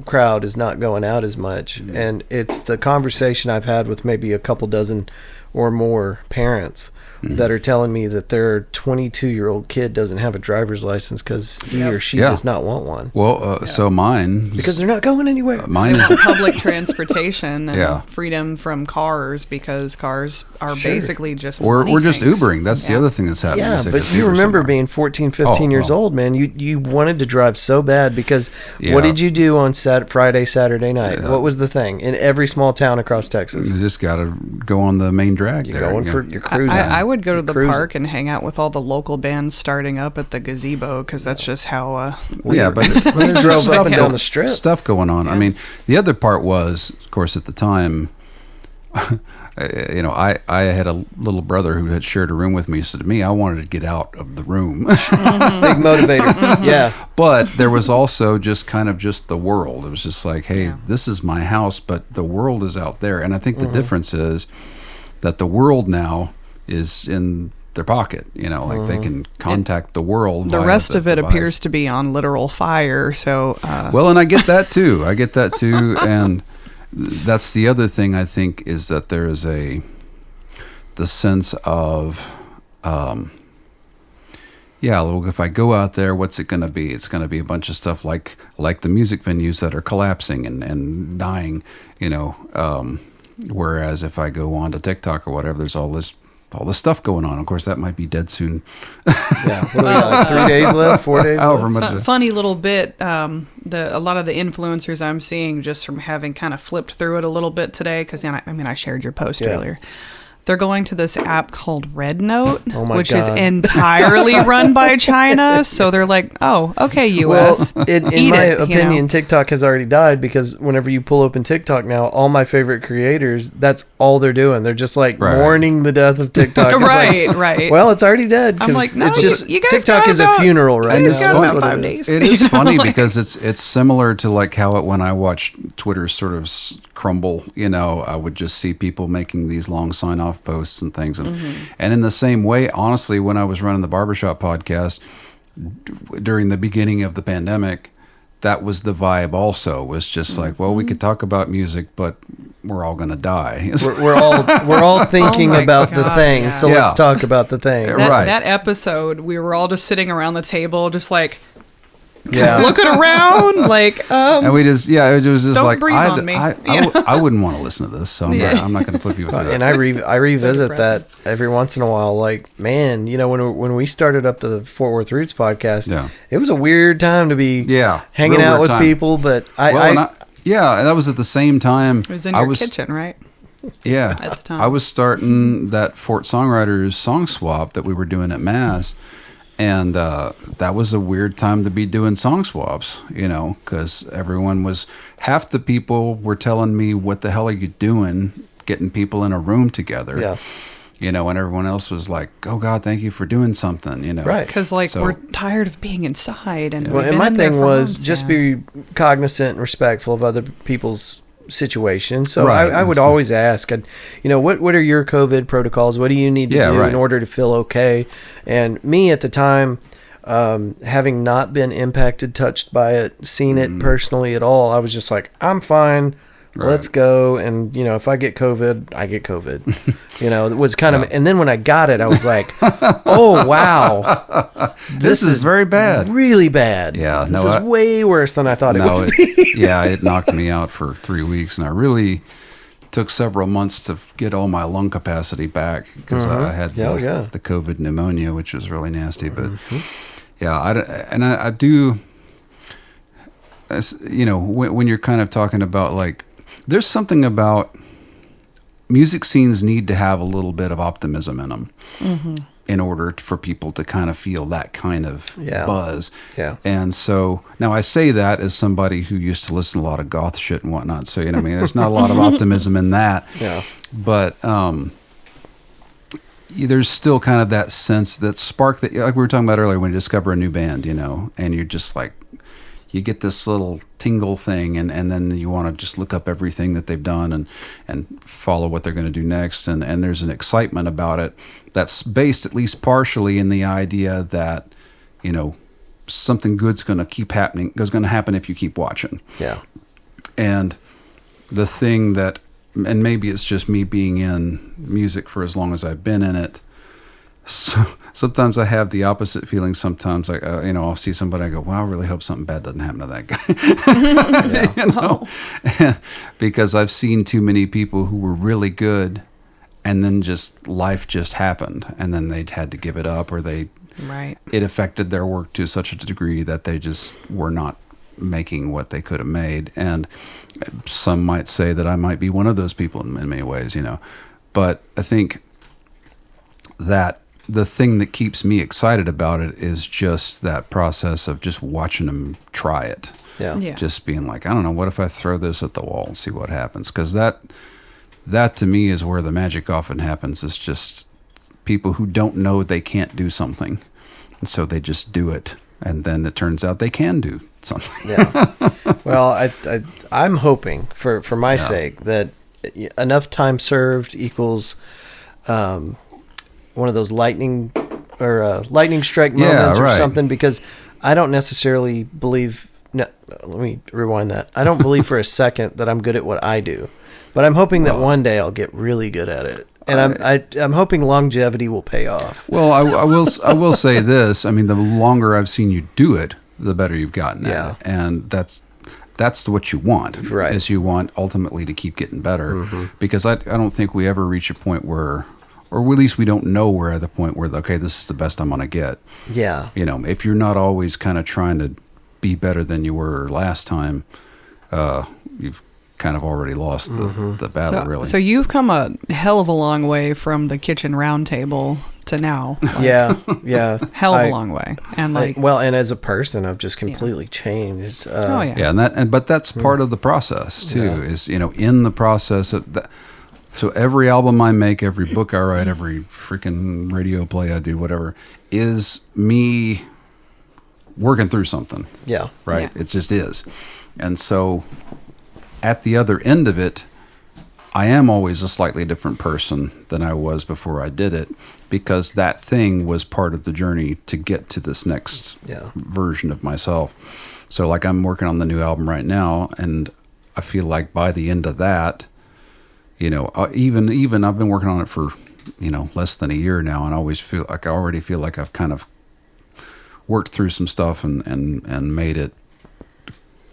crowd is not going out as much. And it's the conversation I've had with maybe a couple dozen or more parents that are telling me that their 22-year-old kid doesn't have a driver's license because he or she does not want one. Well, so mine... Because they're not going anywhere. Mine is... public transportation and Yeah. freedom from cars, because cars are basically just Or money we're just sinks. Ubering. That's the other thing that's happening. Yeah, is they but just you Uber remember somewhere. being 14, 15 years old, man. You wanted to drive so bad because Yeah. what did you do on Friday, Saturday night? What was the thing in every small town across Texas? You just got to go on the main drag You're there. going for your cruising. I would go to the Cruising. park and hang out with all the local bands starting up at the gazebo, because that's just how Yeah, but there's drove stuff up and down the strip. Stuff going on. I mean, the other part was, of course, at the time, I had a little brother who had shared a room with me. So to me, I wanted to get out of the room. Big motivator. Yeah. But there was also just the world. It was just like, hey, this is my house, but the world is out there. And I think the difference is that the world now is in their pocket. Like they can contact the world. the via rest of it device. appears to be on literal fire. So Well, and I get that too. And that's the other thing I think, is that there is the sense of, look, if I go out there, what's it going to be? It's going to be a bunch of stuff like the music venues that are collapsing and dying, whereas if I go on to TikTok or whatever, there's all this stuff going on. Of course, that might be dead soon. Yeah. What do we got, like 3 days left? 4 days However left? much. funny little bit. A lot of the influencers I'm seeing, just from having kind of flipped through it a little bit today, because I shared your post earlier. They're going to this app called Red Note, which is entirely run by China. So they're like, oh, okay, U.S. Well, in eat my it, opinion, TikTok has already died, because whenever you pull open TikTok now, all my favorite creators, that's all they're doing. They're just like mourning the death of TikTok. It's right, like, right. Well, it's already dead. I'm like, no, it's just you guys TikTok got is a about- funeral right you now. guys got That's about what 5 it days. It is You know, funny like- because it's similar to like how when I watch Twitter sort of crumble, I would just see people making these long sign-off posts and things. And in the same way, honestly, when I was running the Barbershop podcast during the beginning of the pandemic, that was the vibe also, was just like, well, we could talk about music, but we're all going to die. We're all thinking Oh my about the God, thing, yeah. so let's talk about the thing. Right. That episode, we were all just sitting around the table, just like Yeah. looking around, like, And we just, it was just Don't like, breathe on me. I wouldn't want to listen to this, so I'm not going to put you through And that. I revisit depressing. that every once in a while. Like, man, when we started up the Fort Worth Roots podcast, it was a weird time to be hanging real out weird with time. people. But And that was at the same time. it was in your kitchen, right? Yeah, At the time. I was starting that Fort Songwriters song swap that we were doing at Mass, and that was a weird time to be doing song swaps, because half the people were telling me, "What the hell are you doing? Getting people in a room together?" Yeah. And everyone else was like, "Oh God, thank you for doing something," Right. Because we're tired of being inside, and Well, we've and been my in there thing for was months, just yeah. be cognizant and respectful of other people's situations. So Right, I would that's always ask, what are your COVID protocols? What do you need to do right. in order to feel okay? And me at the time, having not been impacted, touched by it, seen it personally at all, I was just like, I'm fine. Right. Let's go. And, if I get COVID, I get COVID. It was kind of, and then when I got it, I was like, oh, wow. this is very bad. Really bad. Yeah, This is way worse than I thought it would be. It knocked me out for 3 weeks, and I really took several months to get all my lung capacity back because I had the COVID pneumonia, which was really nasty. But I do, when you're kind of talking about like, there's something about music scenes need to have a little bit of optimism in them. In order for people to kind of feel that kind of buzz. Yeah. And so now I say that as somebody who used to listen to a lot of goth shit and whatnot. So, there's not a lot of optimism in that. Yeah. But there's still kind of that sense, that spark that, like we were talking about earlier, when you discover a new band, and you're just like, you get this little tingle thing, and then you want to just look up everything that they've done and follow what they're going to do next. And there's an excitement about it that's based at least partially in the idea that, something good's going to keep happening, is going to happen if you keep watching. Yeah. And the thing that, and maybe it's just me being in music for as long as I've been in it, so sometimes I have the opposite feeling. Sometimes I'll see somebody, I go, wow, I really hope something bad doesn't happen to that guy. Because I've seen too many people who were really good, and then just life just happened, and then they'd had to give it up, or it affected their work to such a degree that they just were not making what they could have made. And some might say that I might be one of those people in many ways, but I think that the thing that keeps me excited about it is just that process of just watching them try it. Yeah. Just being like, I don't know, what if I throw this at the wall and see what happens? Because that to me is where the magic often happens. It's just people who don't know they can't do something, and so they just do it, and then it turns out they can do something. Yeah. Well, I'm hoping for my sake that enough time served equals one of those lightning strike moments or something, because I don't necessarily believe. No, let me rewind that. I don't believe for a second that I'm good at what I do, but I'm hoping that one day I'll get really good at it, and I'm hoping longevity will pay off. Well, I will say this. I mean, the longer I've seen you do it, the better you've gotten at it, and that's what you want. Right. Is you want ultimately to keep getting better, because I don't think we ever reach a point where, or at least we don't know we're at the point where, okay, this is the best I'm going to get. Yeah. If you're not always kind of trying to be better than you were last time, you've kind of already lost the battle, really. So you've come a hell of a long way from the kitchen round table to now. Yeah. Hell of a long way. And and as a person, I've just completely changed. Yeah, but that's part of the process too. Yeah. Is in the process of that. So every album I make, every book I write, every freaking radio play I do, whatever, is me working through something. Yeah. Right? Yeah. It just is. And so at the other end of it, I am always a slightly different person than I was before I did it, because that thing was part of the journey to get to this next version of myself. So like I'm working on the new album right now, and I feel like by the end of that, you know, even I've been working on it for, you know, less than a year now, and I already feel like I've kind of worked through some stuff and made it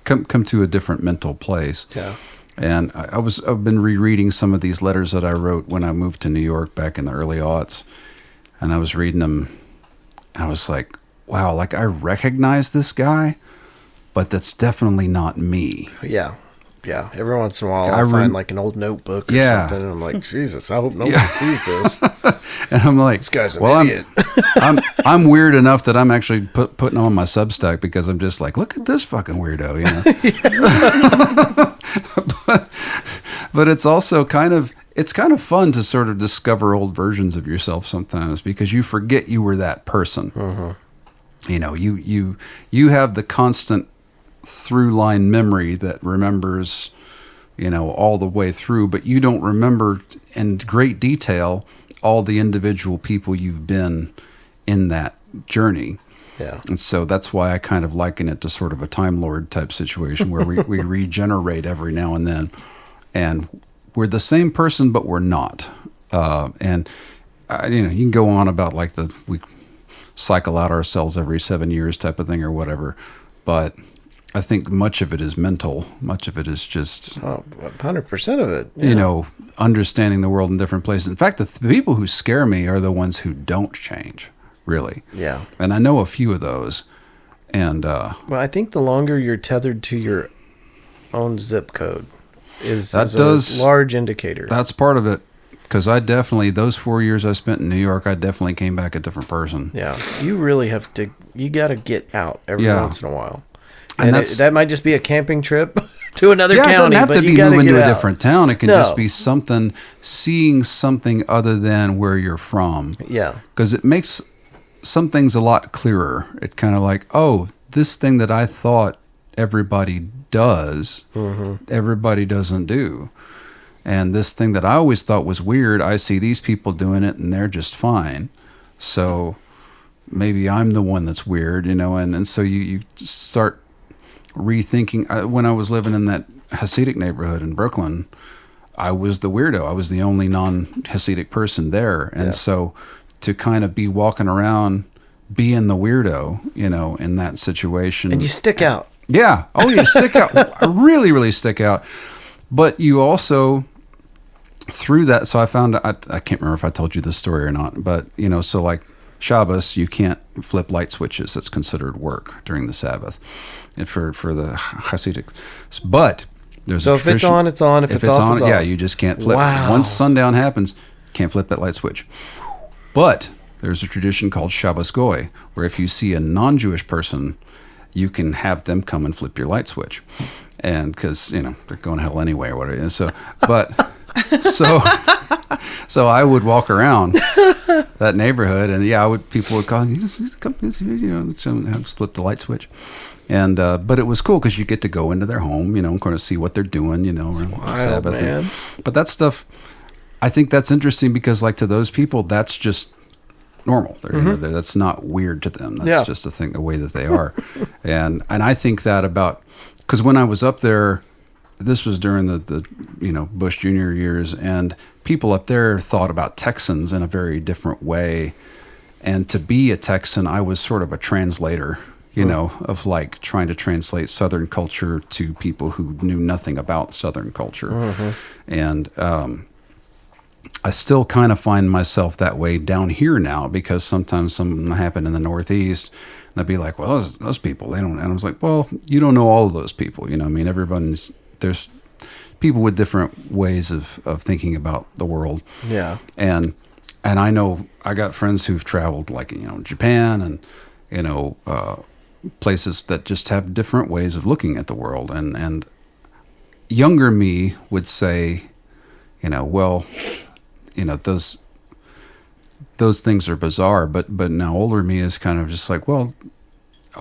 come to a different mental place. Yeah. And I've been rereading some of these letters that I wrote when I moved to New York back in the early aughts, and I was reading them. I was like, wow, like I recognize this guy, but that's definitely not me. Yeah. Yeah. Every once in a while I find like an old notebook or something, and I'm like, Jesus, I hope nobody sees this. And I'm like, this guy's an idiot. I'm weird enough that I'm actually putting on my Substack because I'm just like, look at this fucking weirdo, you know? But it's also kind of fun to sort of discover old versions of yourself sometimes, because you forget you were that person. Mm-hmm. You know, you have the constant through line memory that remembers, you know, all the way through, but you don't remember in great detail all the individual people you've been in that journey. Yeah. And so that's why I kind of liken it to sort of a Time Lord type situation where we regenerate every now and then, and we're the same person, but we're not. You know, you can go on about like we cycle out ourselves every 7 years type of thing or whatever, but I think much of it is mental. Much of it is just 100% of it. Yeah. You know, understanding the world in different places. In fact, the people who scare me are the ones who don't change, really. Yeah. And I know a few of those. And well, I think the longer you're tethered to your own zip code is a large indicator. That's part of it. Because I definitely, those 4 years I spent in New York, I definitely came back a different person. Yeah. You really have to, you got to get out every once in a while. And that might just be a camping trip to another county. It doesn't have but to be you gotta moving get to a out. different town. It can just be seeing something other than where you're from. Yeah. Because it makes some things a lot clearer. It kind of like, oh, this thing that I thought everybody does, everybody doesn't do. And this thing that I always thought was weird, I see these people doing it and they're just fine. So maybe I'm the one that's weird, you know, and so you start rethinking. When I was living in that Hasidic neighborhood in Brooklyn, I was the weirdo. I was the only non-Hasidic person there. And so to kind of be walking around being the weirdo, you know, in that situation. And you stick out. Yeah. Oh, you stick out. I really, really stick out. But you also, through that, so I found, I can't remember if I told you this story or not, but, you know, so like Shabbos, you can't flip light switches. That's considered work during the Sabbath and for the Hasidic. But there's so if it's on, it's on. If it's off, it's off. Yeah, you just can't flip. Wow. Once sundown happens, can't flip that light switch. But there's a tradition called Shabbos Goy, where if you see a non-Jewish person, you can have them come and flip your light switch. And because, you know, they're going to hell anyway or whatever. And so, so I would walk around that neighborhood, and people would call, you just come, you know, have flip the light switch. And but it was cool because you get to go into their home, you know, and kind of see what they're doing, you know, around wild, Sabbath. Man. But that stuff, I think that's interesting because, like, to those people, that's just normal. You know, that's not weird to them. That's just the way that they are. and I think that about, because when I was up there, this was during the you know, Bush Jr. years, and people up there thought about Texans in a very different way. And to be a Texan, I was sort of a translator, you know, of like trying to translate Southern culture to people who knew nothing about Southern culture. And I still kind of find myself that way down here now, because sometimes something happened in the Northeast, and I'd be like, well, those people, they don't. And I was like, well, you don't know all of those people. You know, I mean, there's people with different ways of thinking about the world. Yeah. And I know I got friends who've traveled, like, you know, Japan and, you know, places that just have different ways of looking at the world. And younger me would say, you know, well, you know, those things are bizarre, but now older me is kind of just like, well,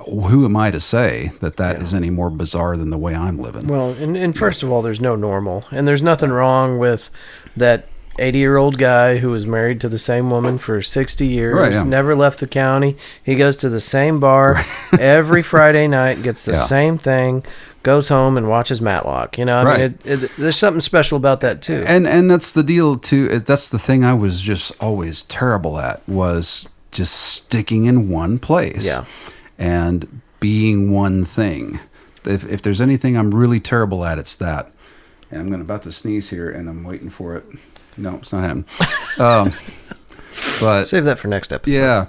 who am I to say that is any more bizarre than the way I'm living? Well, and first of all, there's no normal, and there's nothing wrong with that 80-year-old guy who was married to the same woman for 60 years, Right, yeah. never left the county. He goes to the same bar every Friday night, gets the same thing, goes home and watches Matlock. You know, I mean, there's something special about that too. And that's the deal too. That's the thing I was just always terrible at, was just sticking in one place. Yeah. And being one thing. If there's anything I'm really terrible at, it's that. And I'm about to sneeze here, and I'm waiting for it. No, it's not happening. But save that for next episode. Yeah.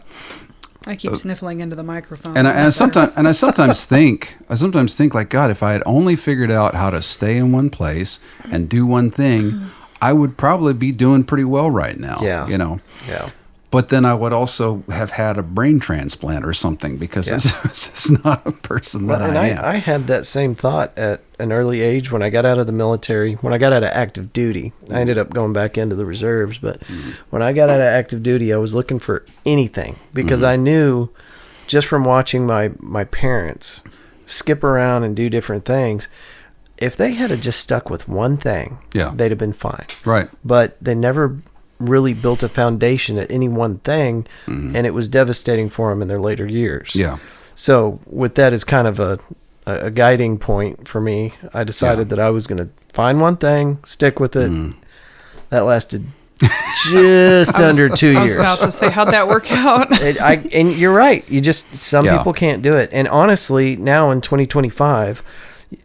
I keep sniffling into the microphone. And I sometimes think like, God, if I had only figured out how to stay in one place and do one thing, I would probably be doing pretty well right now. Yeah. You know. Yeah. But then I would also have had a brain transplant or something, because it's just not a person that I am. I had that same thought at an early age when I got out of the military. When I got out of active duty, I ended up going back into the reserves. But when I got out of active duty, I was looking for anything, because I knew just from watching my parents skip around and do different things, if they had just stuck with one thing, they'd have been fine. Right. But they never really built a foundation at any one thing, and it was devastating for them in their later years. Yeah. So with that as kind of a guiding point for me, I decided that I was going to find one thing, stick with it. That lasted just under 2 years. I was about to say, how'd that work out? And you're right. Some people can't do it. And honestly, now in 2025,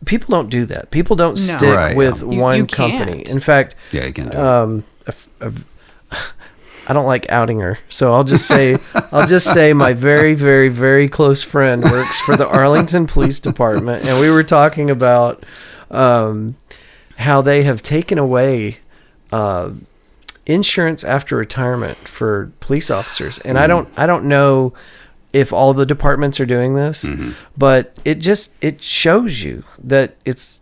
people don't do that. People don't stick with one company. In fact, you can do it. I don't like outing her, so I'll just say my very, very, very close friend works for the Arlington Police Department, and we were talking about how they have taken away insurance after retirement for police officers, and I don't know if all the departments are doing this, but it shows you that it's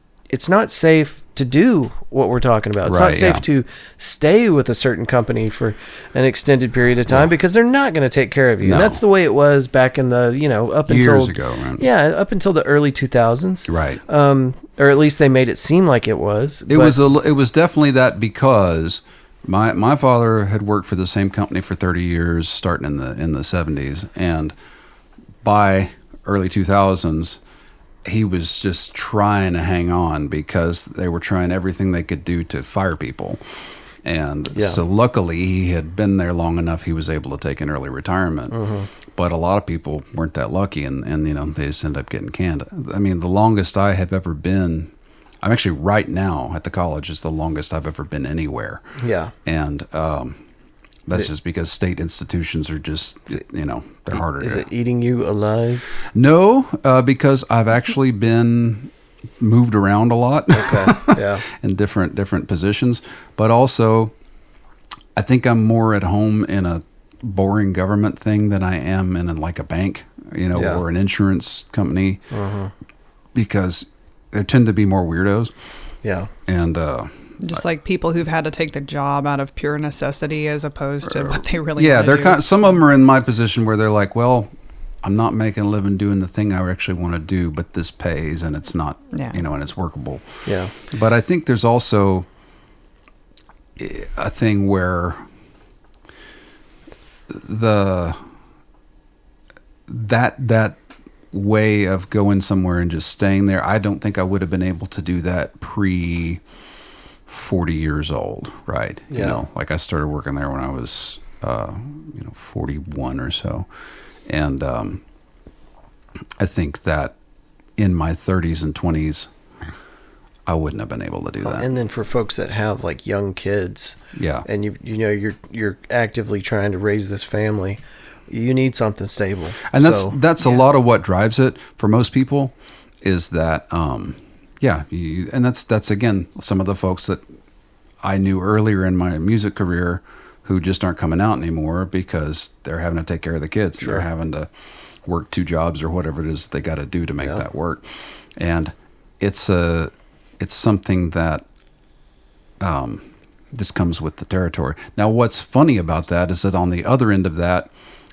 not safe to do what we're talking about. It's not safe to stay with a certain company for an extended period of time, because they're not going to take care of you. And that's the way it was back in the, up until years ago, right? up until the early 2000s. Right. Or at least they made it seem like it was. It was definitely that, because my father had worked for the same company for 30 years, starting in the 70s, and by early 2000s, he was just trying to hang on, because they were trying everything they could do to fire people. And so luckily he had been there long enough, he was able to take an early retirement. But a lot of people weren't that lucky, and they just end up getting canned. I mean, the longest I have ever been, I'm actually right now at the college, is the longest I've ever been anywhere. Yeah. And that's just because state institutions are just, they're harder. Is it eating you alive? No, because I've actually been moved around a lot. Okay, yeah. In different positions. But also, I think I'm more at home in a boring government thing than I am in like a bank, or an insurance company, because there tend to be more weirdos. Yeah. And just like people who've had to take the job out of pure necessity as opposed to what they really want to do. Yeah, some of them are in my position where they're like, well, I'm not making a living doing the thing I actually want to do, but this pays, and it's not, and it's workable. Yeah. But I think there's also a thing where that way of going somewhere and just staying there, I don't think I would have been able to do that pre 40 years old, right? Yeah. Like I started working there when I was 41 or so, and I think that in my 30s and 20s I wouldn't have been able to do that. And then for folks that have like young kids, and you're actively trying to raise this family, you need something stable. And that's a lot of what drives it for most people, is that and that's again some of the folks that I knew earlier in my music career who just aren't coming out anymore because they're having to take care of the kids. Sure. They're having to work 2 jobs or whatever it is they got to do to make that work. And it's something that this comes with the territory. Now, what's funny about that is that on the other end of that,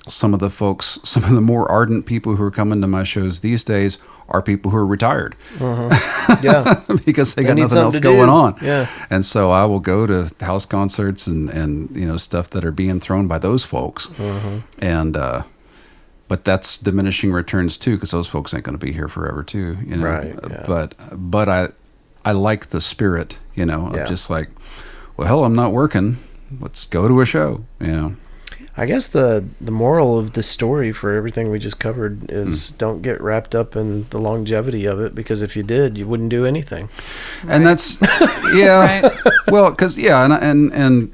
some of the more ardent people who are coming to my shows these days are people who are retired. Yeah. because they got need nothing else something to going do. on. Yeah. And so I will go to house concerts and stuff that are being thrown by those folks. And but that's diminishing returns too, because those folks ain't going to be here forever too. Right. Yeah. But I like the spirit, of just like, well, hell, I'm not working. Let's go to a show, I guess the moral of the story for everything we just covered is don't get wrapped up in the longevity of it, because if you did, you wouldn't do anything. Right. And that's, yeah. Well, because, and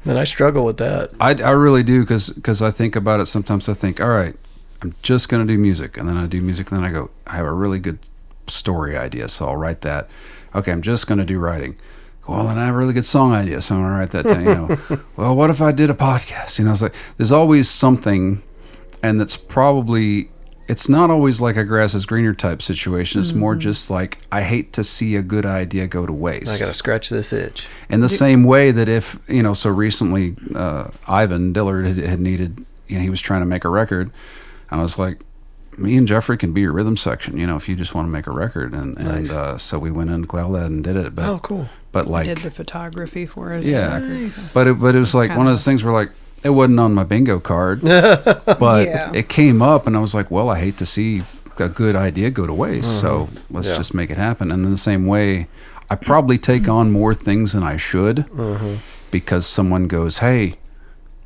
I struggle with that. I really do, because I think about it sometimes. I think, all right, I'm just going to do music. And then I do music, and then I go, I have a really good story idea, so I'll write that. Okay, I'm just going to do writing. Well, then I have a really good song idea, so I'm going to write that down. Well, what if I did a podcast? It's like there's always something, and that's probably, it's not always like a grass is greener type situation. It's more just like, I hate to see a good idea go to waste. I got to scratch this itch. In the same way that if, so recently Ivan Dillard had needed, he was trying to make a record. I was like, me and Jeffrey can be your rhythm section, if you just want to make a record. And Nice. So we went in Cloudland and did it. But, oh, cool. But like, did the photography for his record. Nice. But it was like one of those things where like, it wasn't on my bingo card, but it came up and I was like, well, I hate to see a good idea go to waste. So let's just make it happen. And in the same way, I probably take on more things than I should because someone goes, hey,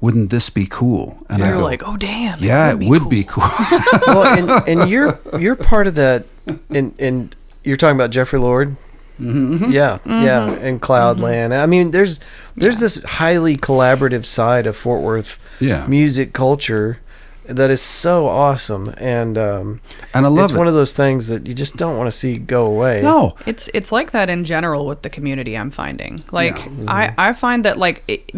wouldn't this be cool? And you're I go, like, oh damn, yeah, it would be cool. Well, and you're part of that. And you're talking about Jeffrey Lord. Yeah, and Cloudland. I mean, there's this highly collaborative side of Fort Worth music culture that is so awesome, and I love it's it. one of those things that you just don't want to see go away. No, it's like that in general with the community. I'm finding I find that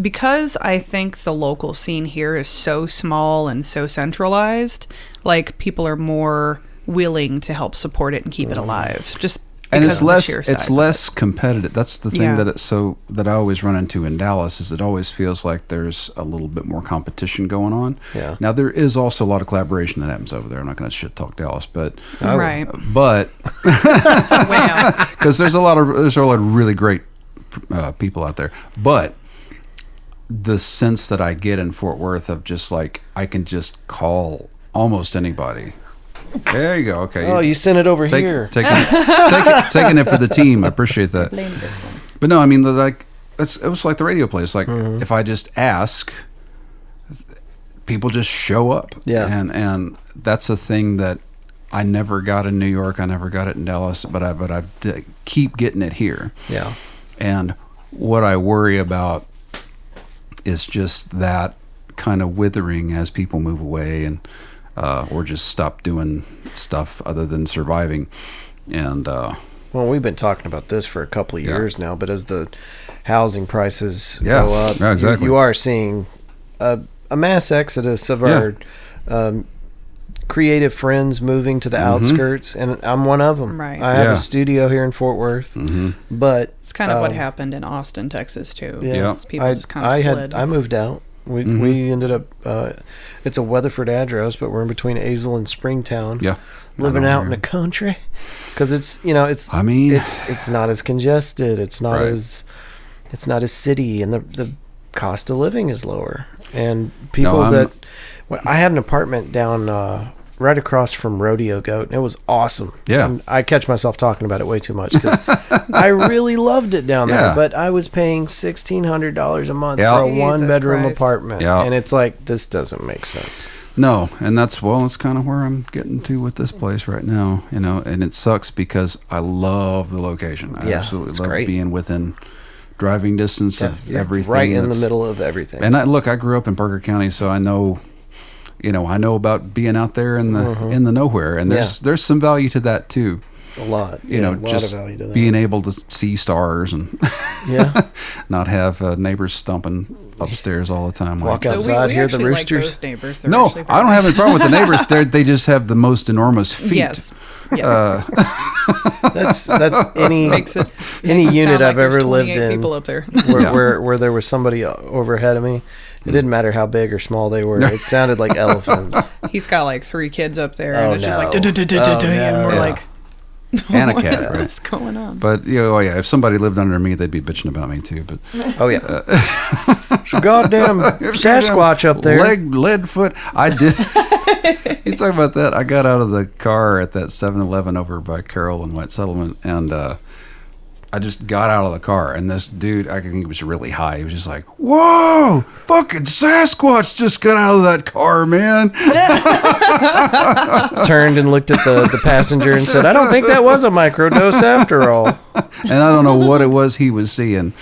because I think the local scene here is so small and so centralized, like people are more willing to help support it and keep it alive. Just and because it's less competitive. That's the thing that I always run into in Dallas is it always feels like there's a little bit more competition going on. Yeah. Now there is also a lot of collaboration that happens over there. I'm not going to shit talk Dallas, but wow. because there's a lot of really great people out there, but the sense that I get in Fort Worth of just like I can just call almost anybody. There you go. Okay. Oh, you sent it over here. Taking it for the team. I appreciate that. Blame this one. But no, I mean, it was like the radio play. It's like if I just ask, people just show up. Yeah. And that's a thing that I never got in New York. I never got it in Dallas, but I keep getting it here. Yeah. And what I worry about is just that kind of withering as people move away and or just stop doing stuff other than surviving. And well, we've been talking about this for a couple of years now, but as the housing prices go up, exactly. you are seeing a mass exodus of our creative friends moving to the outskirts, and I'm one of them. Right. I have a studio here in Fort Worth, but it's kind of what happened in Austin, Texas, too. Yeah, People just kind of fled. I moved out. We ended up. It's a Weatherford address, but we're in between Azle and Springtown. Yeah, living out in the country because it's it's not as congested. It's not as city, and the cost of living is lower. And people I had an apartment down right across from Rodeo Goat, and it was awesome. Yeah. And I catch myself talking about it way too much because I really loved it down there, but I was paying $1,600 a month for a one-bedroom apartment. Yeah. And it's like, this doesn't make sense. No, and that's kind of where I'm getting to with this place right now, and it sucks because I love the location. I absolutely love being within driving distance of everything. Right in the middle of everything. And I grew up in Parker County, so I know about being out there in the nowhere, and there's some value to that too. A lot. A lot just of value to that. Being able to see stars and not have neighbors stomping upstairs all the time. Walk outside, hear the roosters. Like those neighbors. No, I don't have any problem with the neighbors. They just have the most enormous feet. Yes. That's any unit I've ever lived in. People up there. where there was somebody overhead of me. It didn't matter how big or small they were. It sounded like elephants. He's got like 3 kids up there, and it's just like, and we're like, and a cat, right? What's going on? But if somebody lived under me, they'd be bitching about me too. But Oh yeah, it's a goddamn Sasquatch up there. lead foot. I did. You talk about that. I got out of the car at that 7-Eleven over by Carroll and White Settlement, and I just got out of the car, and this dude, I think he was really high. He was just like, "Whoa, fucking Sasquatch just got out of that car, man." Just turned and looked at the passenger and said, "I don't think that was a microdose after all." And I don't know what it was he was seeing,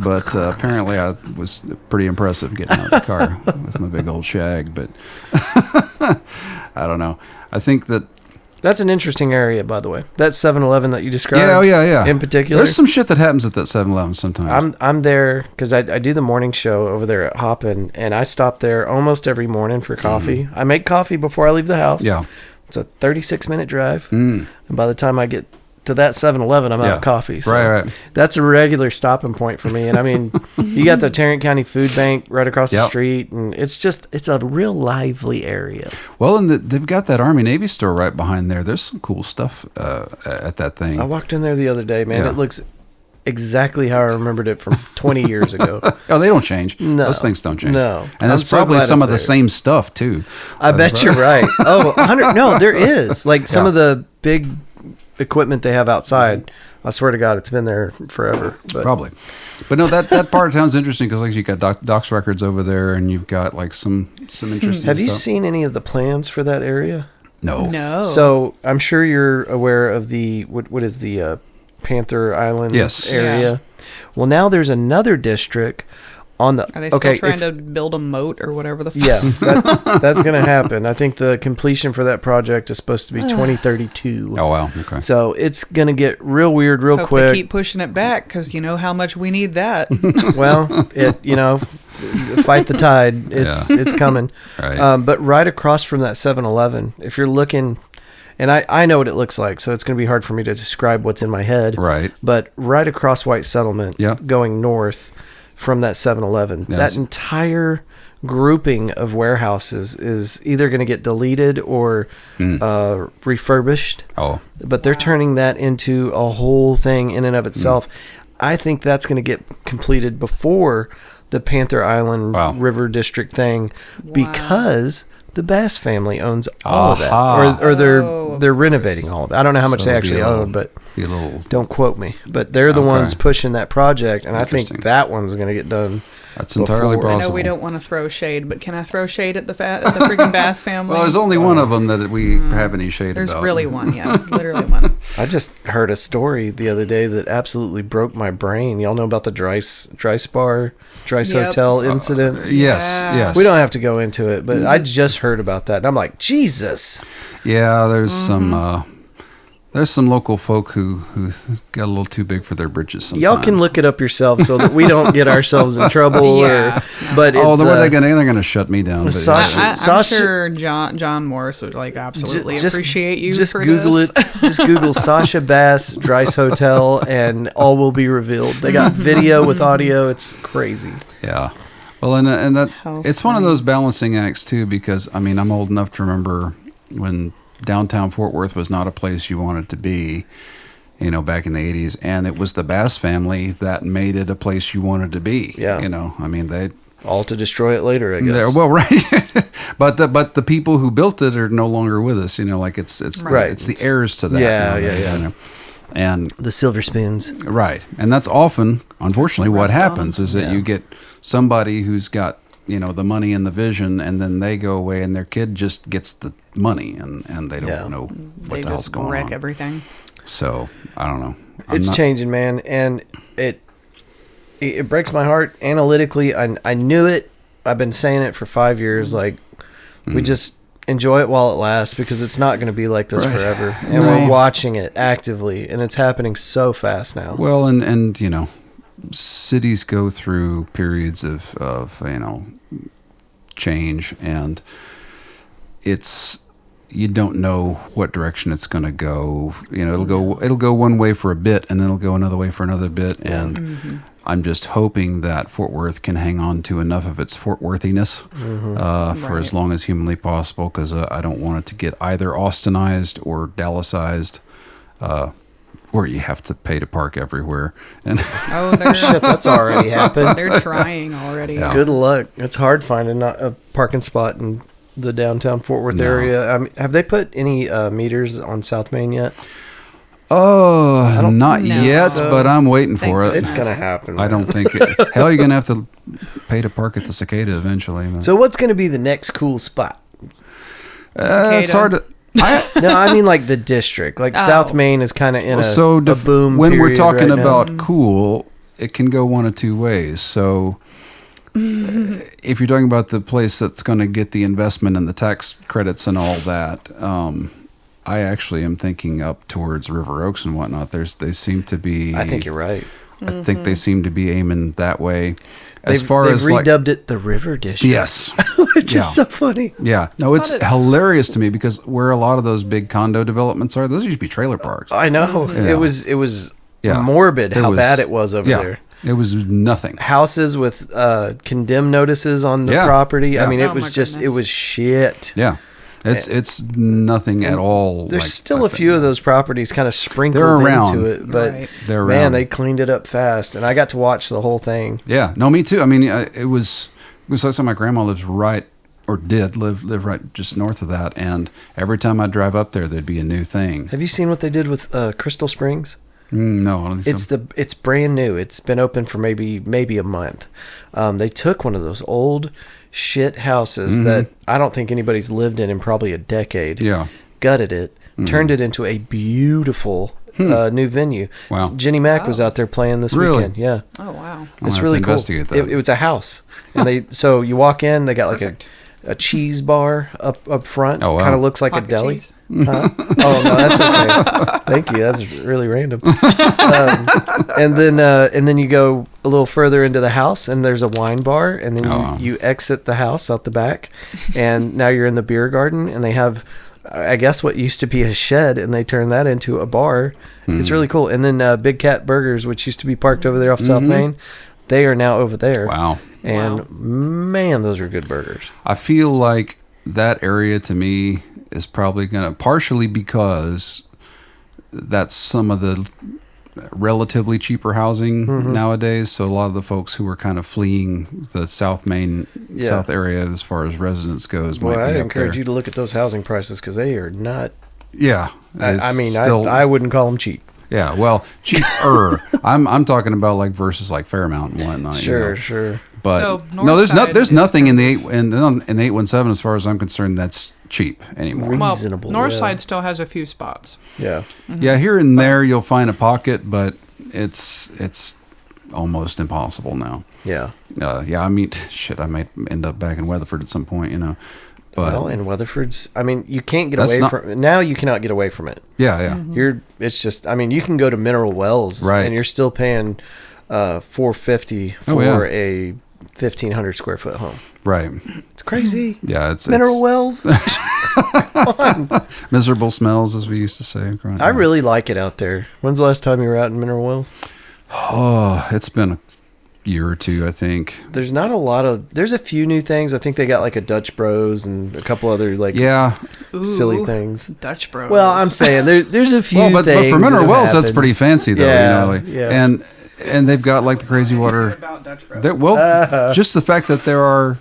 but apparently I was pretty impressive getting out of the car with my big old shag. But I don't know. I think that's an interesting area, by the way. That 7-Eleven that you described. Yeah. In particular, there's some shit that happens at that 7-Eleven sometimes. I'm there because I do the morning show over there at Hoppin', and I stop there almost every morning for coffee. I make coffee before I leave the house. Yeah, it's a 36-minute drive, and by the time I get to that 7-Eleven, I'm out of coffee. So right. That's a regular stopping point for me. And I mean, you got the Tarrant County Food Bank right across the street, and it's a real lively area. Well, and they've got that Army Navy store right behind there. There's some cool stuff at that thing. I walked in there the other day, man. It looks exactly how I remembered it from 20 years ago. Oh, they don't change. No. Those things don't change. No. And that's probably some of the same stuff, too. I bet you're right. Oh, 100. No, there is. Like some of the big equipment they have outside. I swear to God, it's been there forever. But. Probably. But no, that part of town's interesting because like you got Doc's Records over there, and you've got like some interesting stuff. Have you seen any of the plans for that area? No. So I'm sure you're aware of the what is the Panther Island area. Yeah. Well, now there's another district on the. Are they still trying to build a moat or whatever the fuck? Yeah, that's going to happen. I think the completion for that project is supposed to be 2032. Oh, wow. Okay. So it's going to get real weird real Hope quick. they keep pushing it back because you know how much we need that. Well, fight the tide. It's coming. Right. But right across from that 7-Eleven, if you're looking, and I know what it looks like, so it's going to be hard for me to describe what's in my head. Right. But right across White Settlement, going north from that 7-Eleven, that entire grouping of warehouses is either going to get deleted or refurbished. Oh. But they're turning that into a whole thing in and of itself. I think that's going to get completed before the Panther Island River District thing because the Bass family owns all of that, or they're renovating all of it. I don't know how much they actually own, but don't quote me. But they're the ones pushing that project, and I think that one's going to get done. That's entirely possible. I know we don't want to throw shade, but can I throw shade at the freaking Bass family? Well, there's only one of them that we have any shade there's about. There's really one, literally one. I just heard a story the other day that absolutely broke my brain. Y'all know about the Dryce Hotel incident? Yes. We don't have to go into it, but I just heard about that, and I'm like, Jesus. Yeah, there's some local folk who got a little too big for their britches sometimes. Y'all can look it up yourself so that we don't get ourselves in trouble. But they're going to shut me down. I'm sure John Morris would absolutely appreciate you. Just for Google this. it. Just Google Sasha Bass Dryce Hotel, and all will be revealed. They got video with audio. It's crazy. Yeah. Well, and that it's one of those balancing acts too, because I'm old enough to remember when downtown Fort Worth was not a place you wanted to be, back in the 80s, and it was the Bass family that made it a place you wanted to be. Yeah. They all to destroy it later, I guess. Well, right. but the people who built it are no longer with us, it's right. It's the heirs to that. Yeah. And the silver spoons. Right. And that's often, unfortunately, what happens is that you get somebody who's got the money and the vision, and then they go away and their kid just gets the money and they don't know what the hell's going on. They just wreck everything. So, I don't know. It's changing, man, and it breaks my heart analytically. I knew it. I've been saying it for 5 years. We just enjoy it while it lasts because it's not going to be like this forever. And we're watching it actively, and it's happening so fast now. Well, and cities go through periods of change, and you don't know what direction it's going to go. It'll go one way for a bit, and then it'll go another way for another bit. And I'm just hoping that Fort Worth can hang on to enough of its Fort Worthiness for as long as humanly possible, because I don't want it to get either Austinized or Dallasized. where you have to pay to park everywhere. And Shit, that's already happened. They're trying already. Yeah. Good luck. It's hard finding a parking spot in the downtown Fort Worth area. Have they put any meters on South Main yet? oh, not know. yet, So- but I'm waiting for it. It's gonna happen. I don't think hell, you're gonna have to pay to park at the Cicada eventually. Man. So what's gonna be the next cool spot? It's hard to. No, I mean like the district. Like South Main is kind of in a boom. When we're period talking right now. about cool, it can go one of two ways. So if you're talking about the place that's going to get the investment and the tax credits and all that, I actually am thinking up towards River Oaks and whatnot. They seem to be. I think you're right. I think they seem to be aiming that way. As They've redubbed it the River District. Yes. Which is so funny. Yeah. No, it's hilarious to me because where a lot of those big condo developments are, those used to be trailer parks. I know. Yeah. It was Yeah. morbid how was- bad it was over there. It was nothing. Houses with condemned notices on the Yeah. property. Yeah. I mean, Oh, it was my just goodness. it was shit. Yeah. It's nothing at all. There's like still like a few that. of those properties kind of sprinkled They're around. into it, but Right. They're man, around. they cleaned it up fast, and I got to watch the whole thing. Yeah. No, me too. I mean, it was like my grandma lives right, or did live right just north of that, and every time I drive up there, there'd be a new thing. Have you seen what they did with Crystal Springs? No, I don't think so. It's brand new. It's been open for maybe a month. They took one of those old shit houses that I don't think anybody's lived in probably a decade. Yeah. Gutted it, turned it into a beautiful new venue. Wow. Jenny Mac was out there playing this Really? weekend. Yeah. Oh wow. I'll It's have really to cool. investigate that. It was a house, and so you walk in. They got like a cheese bar up front. Oh, wow. Kind of looks like Pocket a deli. cheese. Huh? Oh no, that's okay. Thank you. That's really random. And then you go a little further into the house, and there's a wine bar, and then wow. you exit the house out the back, and now you're in the beer garden, and they have, I guess, what used to be a shed, and they turned that into a bar. It's really cool. And then Big Cat Burgers, which used to be parked over there off South Main, they are now over there. Wow. And man, those are good burgers. I feel like that area to me is probably going to, partially because that's some of the relatively cheaper housing nowadays. So a lot of the folks who are kind of fleeing the South Main, South area as far as residence goes Boy, might be I'd up encourage there. you to look at those housing prices because they are not. Yeah. I mean, still, I wouldn't call them cheap. yeah, well, cheaper. I'm talking about like versus like Fairmount and whatnot. Sure, you know. sure. But So, no, there's Northside there's is nothing in the 817 as far as I'm concerned that's cheap anymore. Well, Reasonable, Northside yeah. still has a few spots. Yeah. Yeah, here and there you'll find a pocket, but it's almost impossible now. Yeah. Yeah, I mean, shit, I might end up back in Weatherford at some point, you know. But Well, and Weatherford's, I mean, you can't get That's away not- from it. Now you cannot get away from it. yeah. It's just, I mean, you can go to Mineral Wells Right. and you're still paying $450 for Oh, yeah. a 1,500 square foot home. Right. It's crazy. Yeah, it's Mineral Wells. miserable smells, as we used to say. I really like it out there. When's the last time you were out in Mineral Wells? Oh, it's been a year or two, I think. There's not a lot of. There's a few new things. I think they got like a Dutch Bros and a couple other like Yeah. silly Ooh, things. Dutch Bros. Well, I'm saying there's a few. Well, but things for that Mineral have Wells, that's happened. pretty fancy, though. Yeah, you know, like, yeah. And they've got like the crazy water. About Dutch Bros. Well, just the fact that there are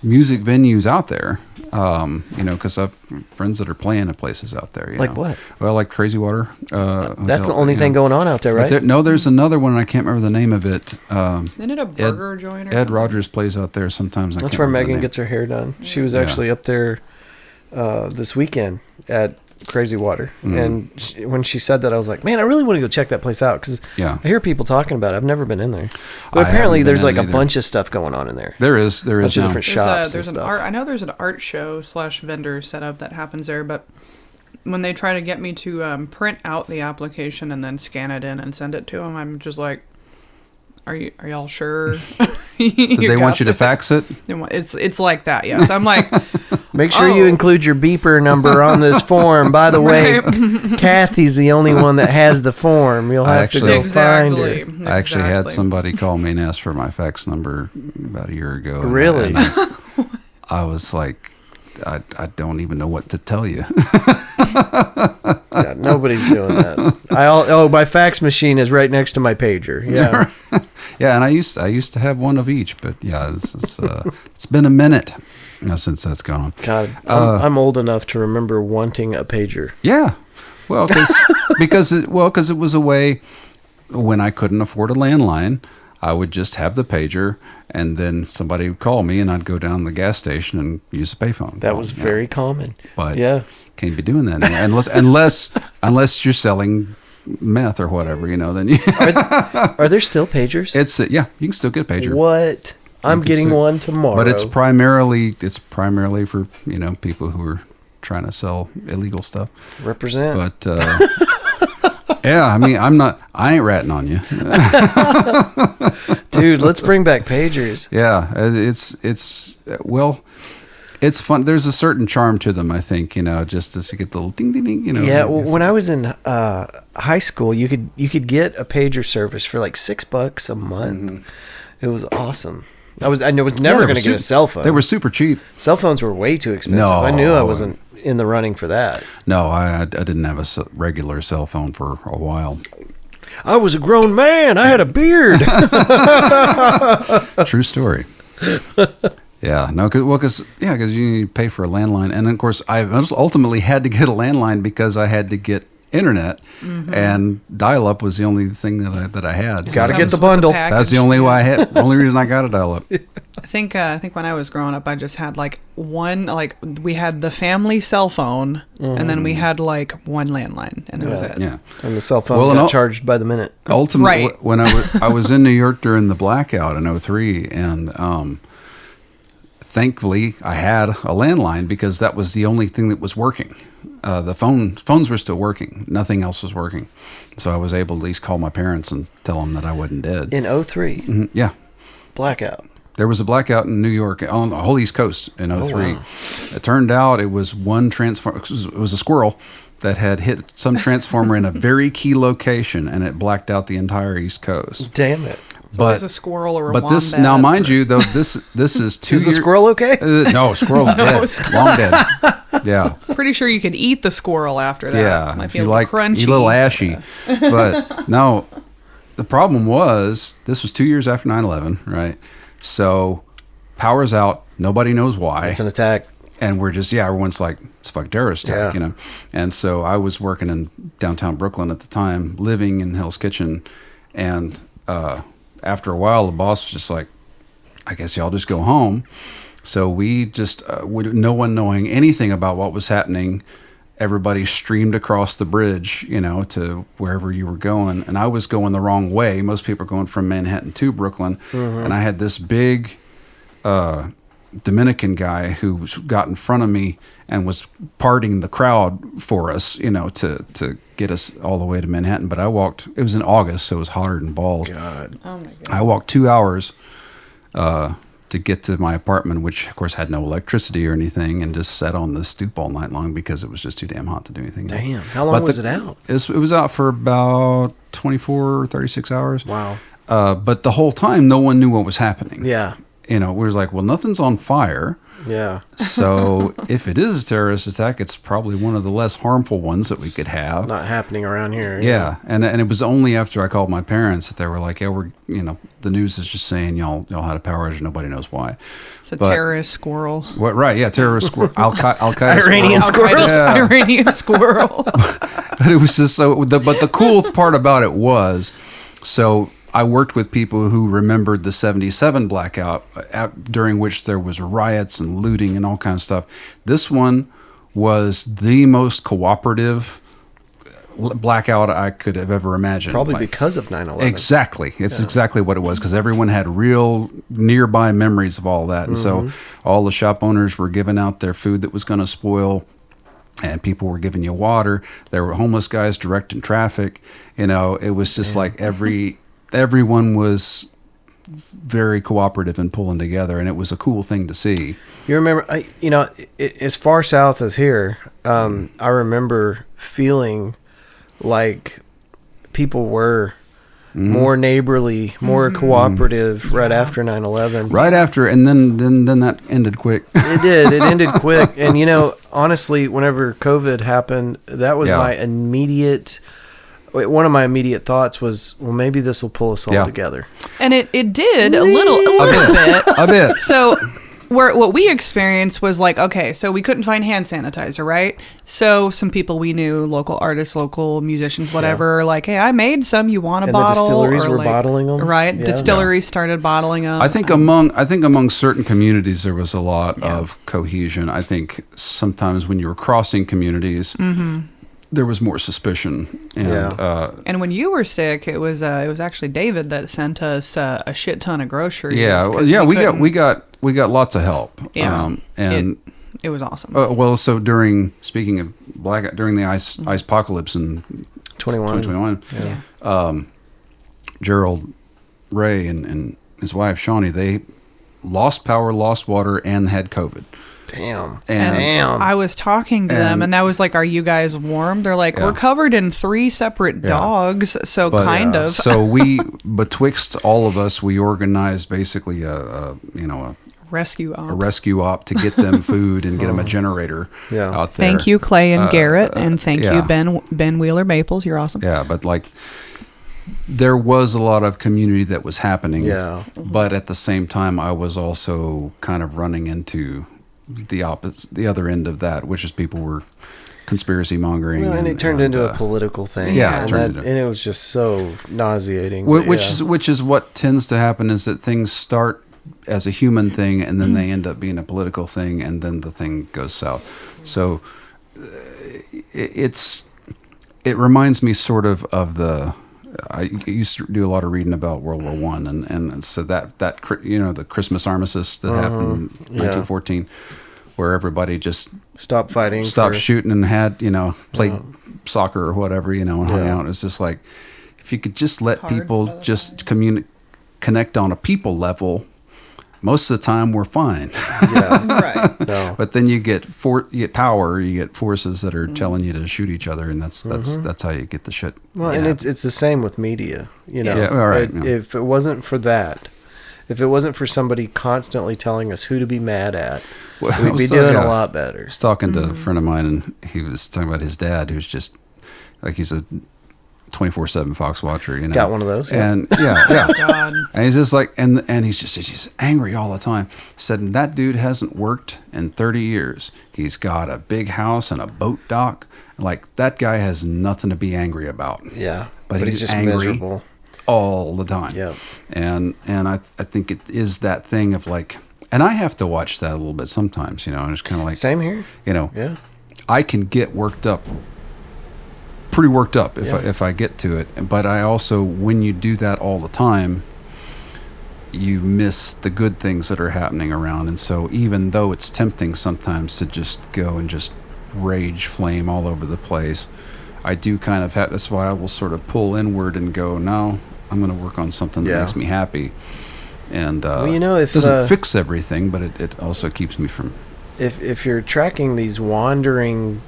music venues out there, you know, because I've friends that are playing at places out there. You Like know. what? Well, like Crazy Water. That's the Hotel, only you thing know. going on out there, But right? no, there's another one. And I can't remember the name of it. Isn't it a burger joint? Or Ed Rogers plays out there sometimes. I That's can't where remember the Megan name. gets her hair done. She was actually up there this weekend at Crazy Water, and when she said that, I was like, "Man, I really want to go check that place out," because Yeah. I hear people talking about it. I've never been in there, but I apparently haven't there's been like in a either. bunch of stuff going on in there. There is Bunch of now. different There's shops there's and an stuff. art. I know there's an art show / vendor setup that happens there, but when they try to get me to print out the application and then scan it in and send it to them, I'm just like, are y'all sure? Did they want you to fax it? It's like that, yes. I'm like, Make sure you Oh. include your beeper number on this form. By the way, Kathy's the only one that has the form. You'll have to go find her. exactly. I actually had Exactly. somebody call me and ask for my fax number about a year ago. Really? And I was like, I don't even know what to tell you. Yeah, nobody's doing that. My fax machine is right next to my pager. Yeah. Yeah, and I used to have one of each, but yeah, it's been a minute since that's gone on. God, I'm old enough to remember wanting a pager. Yeah, well, because it was a way when I couldn't afford a landline, I would just have the pager, and then somebody would call me, and I'd go down to the gas station and use a payphone. That was very common. But yeah, can't be doing that anymore. unless you're selling meth or whatever, then you are there still pagers? It's you can still get a pager. What? I'm getting one tomorrow. But it's primarily for people who are trying to sell illegal stuff. Represent. But yeah, I mean, I ain't ratting on you. Dude, let's bring back pagers. Yeah, it's fun. There's a certain charm to them, I think, just to get the little ding ding ding, Yeah, well, when I was in high school, you could get a pager service for like $6 a month. Mm-hmm. It was awesome. I was never going to get a cell phone. They were super cheap. Cell phones were way too expensive. No, I knew I wasn't in the running for that. No, I didn't have a regular cell phone for a while. I was a grown man. I had a beard. True story. Yeah, no, because you pay for a landline, and of course I ultimately had to get a landline because I had to get internet, and dial-up was the only thing that I had. Got to get the bundle. That's the only way I had. Only reason I got a dial-up. I think when I was growing up, I just had like one. Like we had the family cell phone, and then we had like one landline, and that was it. Yeah, and the cell phone got charged by the minute. Ultimately, when I was in New York during the blackout in 2003, and thankfully I had a landline because that was the only thing that was working. The phones were still working. Nothing else was working. So I was able to at least call my parents and tell them that I wasn't dead. In 2003? Mm-hmm. Yeah. Blackout. There was a blackout in New York on the whole East Coast in 2003. Wow. It turned out it was one transformer. It was a squirrel that had hit some transformer in a very key location, and it blacked out the entire East Coast. Damn it. So it was a squirrel or a wombat. This, now, mind you, though, this is 2 years. Is the squirrel okay? No, squirrel's dead. Long dead. Yeah. Pretty sure you could eat the squirrel after that. Yeah. Might if be you a like, crunchy. eat a little ashy. But no, the problem was this was 2 years after 9/11, right? So power's out. Nobody knows why. It's an attack. And we're just, everyone's like, it's a fucking terrorist attack, And so I was working in downtown Brooklyn at the time, living in Hell's Kitchen. And after a while, the boss was just like, I guess y'all just go home. So we just, no one knowing anything about what was happening, everybody streamed across the bridge, to wherever you were going. And I was going the wrong way. Most people are going from Manhattan to Brooklyn. Mm-hmm. And I had this big Dominican guy who got in front of me and was parting the crowd for us, to get us all the way to Manhattan. But I walked, it was in August, so it was hotter than balls. God. Oh my God. I walked 2 hours to get to my apartment, which of course had no electricity or anything, and just sat on the stoop all night long because it was just too damn hot to do anything. Damn. How long was it out? It was out for about 24 or 36 hours. Wow. But the whole time, no one knew what was happening. Yeah. We were like, well, nothing's on fire. Yeah. So if it is a terrorist attack, it's probably one of the less harmful ones that we could have. Not happening around here. Yeah. And it was only after I called my parents that they were like, yeah, the news is just saying y'all had a power outage. Nobody knows why. It's a terrorist squirrel. What? Right. Yeah. Terrorist squirrel. Al-Qaeda Iranian squirrel. Iranian squirrel. But it was just but the cool part about it was, so I worked with people who remembered the 77 blackout, during which there was riots and looting and all kinds of stuff. This one was the most cooperative blackout I could have ever imagined. Probably because of 9/11. Exactly. It's exactly what it was, because everyone had real nearby memories of all that. And so all the shop owners were giving out their food that was going to spoil, and people were giving you water. There were homeless guys directing traffic. It was just like everyone was very cooperative and pulling together, and it was a cool thing to see. You remember, as far south as here, I remember feeling like people were more neighborly, more cooperative right after 9/11. Right after, and then that ended quick. It did. It ended quick. And, you know, honestly, whenever COVID happened, that was one of my immediate thoughts was, well, maybe this will pull us all together. And it did a little bit. A bit. So what we experienced was like, okay, so we couldn't find hand sanitizer, right? So some people we knew, local artists, local musicians, whatever, like, hey, I made some. You want a bottle? The distilleries were like, bottling them, right? Yeah. Distilleries started bottling them. I think among certain communities there was a lot of cohesion. I think sometimes when you were crossing communities, there was more suspicion. And and when you were sick, it was actually David that sent us a shit ton of groceries. We got lots of help. Yeah, and it was awesome. Well, so during the ice apocalypse in 2021, Gerald Ray and his wife Shawnee, they lost power, lost water, and had COVID. Damn. And I was talking to them, and that was like, are you guys warm? They're like, we're covered in 3 separate dogs, so kind of. So we, betwixt all of us, we organized basically a rescue op to get them food and get them a generator out there. Thank you, Clay and Garrett, and thank you, Ben Wheeler Maples. You're awesome. Yeah, but like, there was a lot of community that was happening. Yeah. But at the same time, I was also kind of running into the other end of that, which is people were conspiracy mongering, and it turned into a political thing. Yeah, and it was just so nauseating. Which is what tends to happen, is that things start as a human thing, and then they end up being a political thing, and then the thing goes south. So it reminds me sort of the. I used to do a lot of reading about World War One, and so that the Christmas armistice that happened in 1914, where everybody just stopped fighting, stopped shooting, and had played soccer or whatever, and hung out. It's just like, if you could just let people just connect on a people level, most of the time we're fine. Yeah, right. No. But then you get power, you get forces that are telling you to shoot each other, and that's how you get the shit. Well, and it's the same with media. All right. If it wasn't for that, if it wasn't for somebody constantly telling us who to be mad at, we'd be doing a lot better. I was talking to a friend of mine, and he was talking about his dad, who's just like, he's a 24/7 Fox watcher, Got one of those, and God. and he's just like, and he's angry all the time. Said, and that dude hasn't worked in 30 years. He's got a big house and a boat dock. Like, that guy has nothing to be angry about. Yeah, but he's just angry miserable all the time. Yeah, and I think it is that thing of like, and I have to watch that a little bit sometimes. And it's kind of like, same here. Yeah, I can get pretty worked up if I get to it, but I also, when you do that all the time, you miss the good things that are happening around. And so even though it's tempting sometimes to just go and just rage flame all over the place, I do kind of have, that's why I will sort of pull inward and go, no, I'm going to work on something that makes me happy. And it doesn't fix everything, but it also keeps me from, if you're tracking these wandering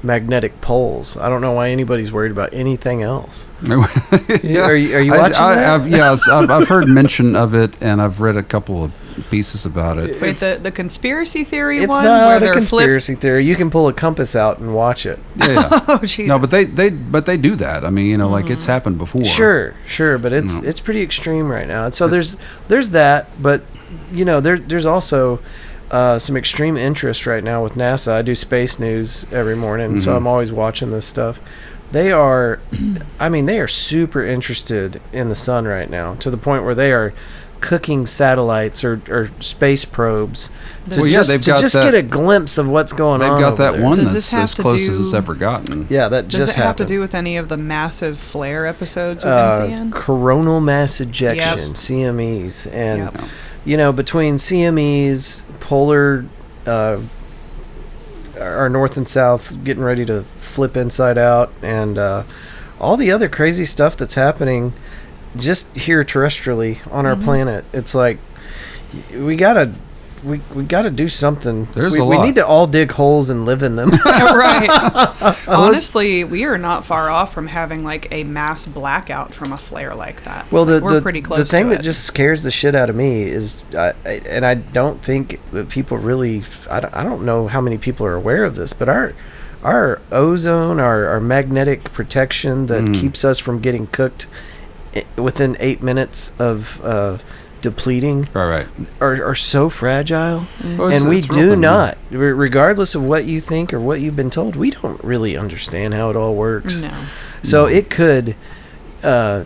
magnetic poles, I don't know why anybody's worried about anything else. Are you watching that? I've heard mention of it, and I've read a couple of pieces about it. Wait, the conspiracy theory it's one? It's not a conspiracy theory. You can pull a compass out and watch it. Yeah. Oh, Jesus. No, but they do that. I mean, like, it's happened before. Sure, but it's pretty extreme right now. And so there's that, but there's also some extreme interest right now with NASA. I do space news every morning, so I'm always watching this stuff. They are super interested in the sun right now, to the point where they are cooking satellites or space probes to just get a glimpse of what's going on. They've got that there. one that's as close as it's ever gotten. Yeah, that Does just it have happened. to do with any of the massive flare episodes we've been seeing? Coronal mass ejection, CMEs, and between CMEs, polar, our north and south getting ready to flip inside out, and all the other crazy stuff that's happening just here terrestrially on our planet. It's like we gotta we got to do something. There's we a lot. We need to all dig holes and live in them. Right. Honestly, we are not far off from having like a mass blackout from a flare like that. Well, we're pretty close. The thing to that it. just scares the shit out of me is, and I don't think that people really, I don't know how many people are aware of this, but our ozone, our magnetic protection that keeps us from getting cooked within 8 minutes of depleting, right. are so fragile. Well, and we it's do real not, regardless of what you think or what you've been told, we don't really understand how it all works. No. So it could, they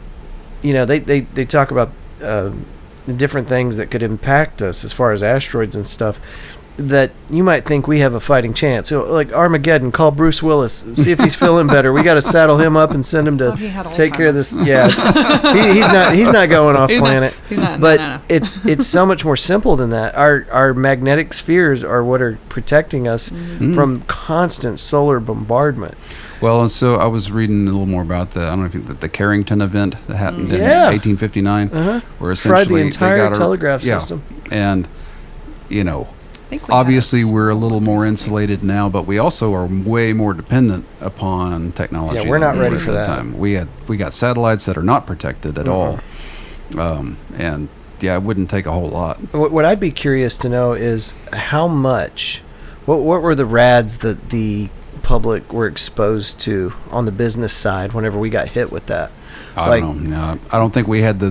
talk about different things that could impact us as far as asteroids and stuff, that you might think we have a fighting chance. So, like Armageddon, call Bruce Willis, see if he's feeling better. We got to saddle him up and send him to take care of this. Yeah, he's not going off planet. No. It's so much more simple than that. Our magnetic spheres are what are protecting us from constant solar bombardment. Well, and so I was reading a little more about the, I don't know if you, the Carrington event that happened in 1859, where essentially fried the entire they got telegraph system. And, obviously we're a little more insulated now, but we also are way more dependent upon technology. Yeah, we're not ready at for the that. time. We got satellites that are not protected at all. And yeah, it wouldn't take a whole lot. What I'd be curious to know is how much, what were the rads that the public were exposed to on the business side whenever we got hit with that? I don't know. No, I don't think we had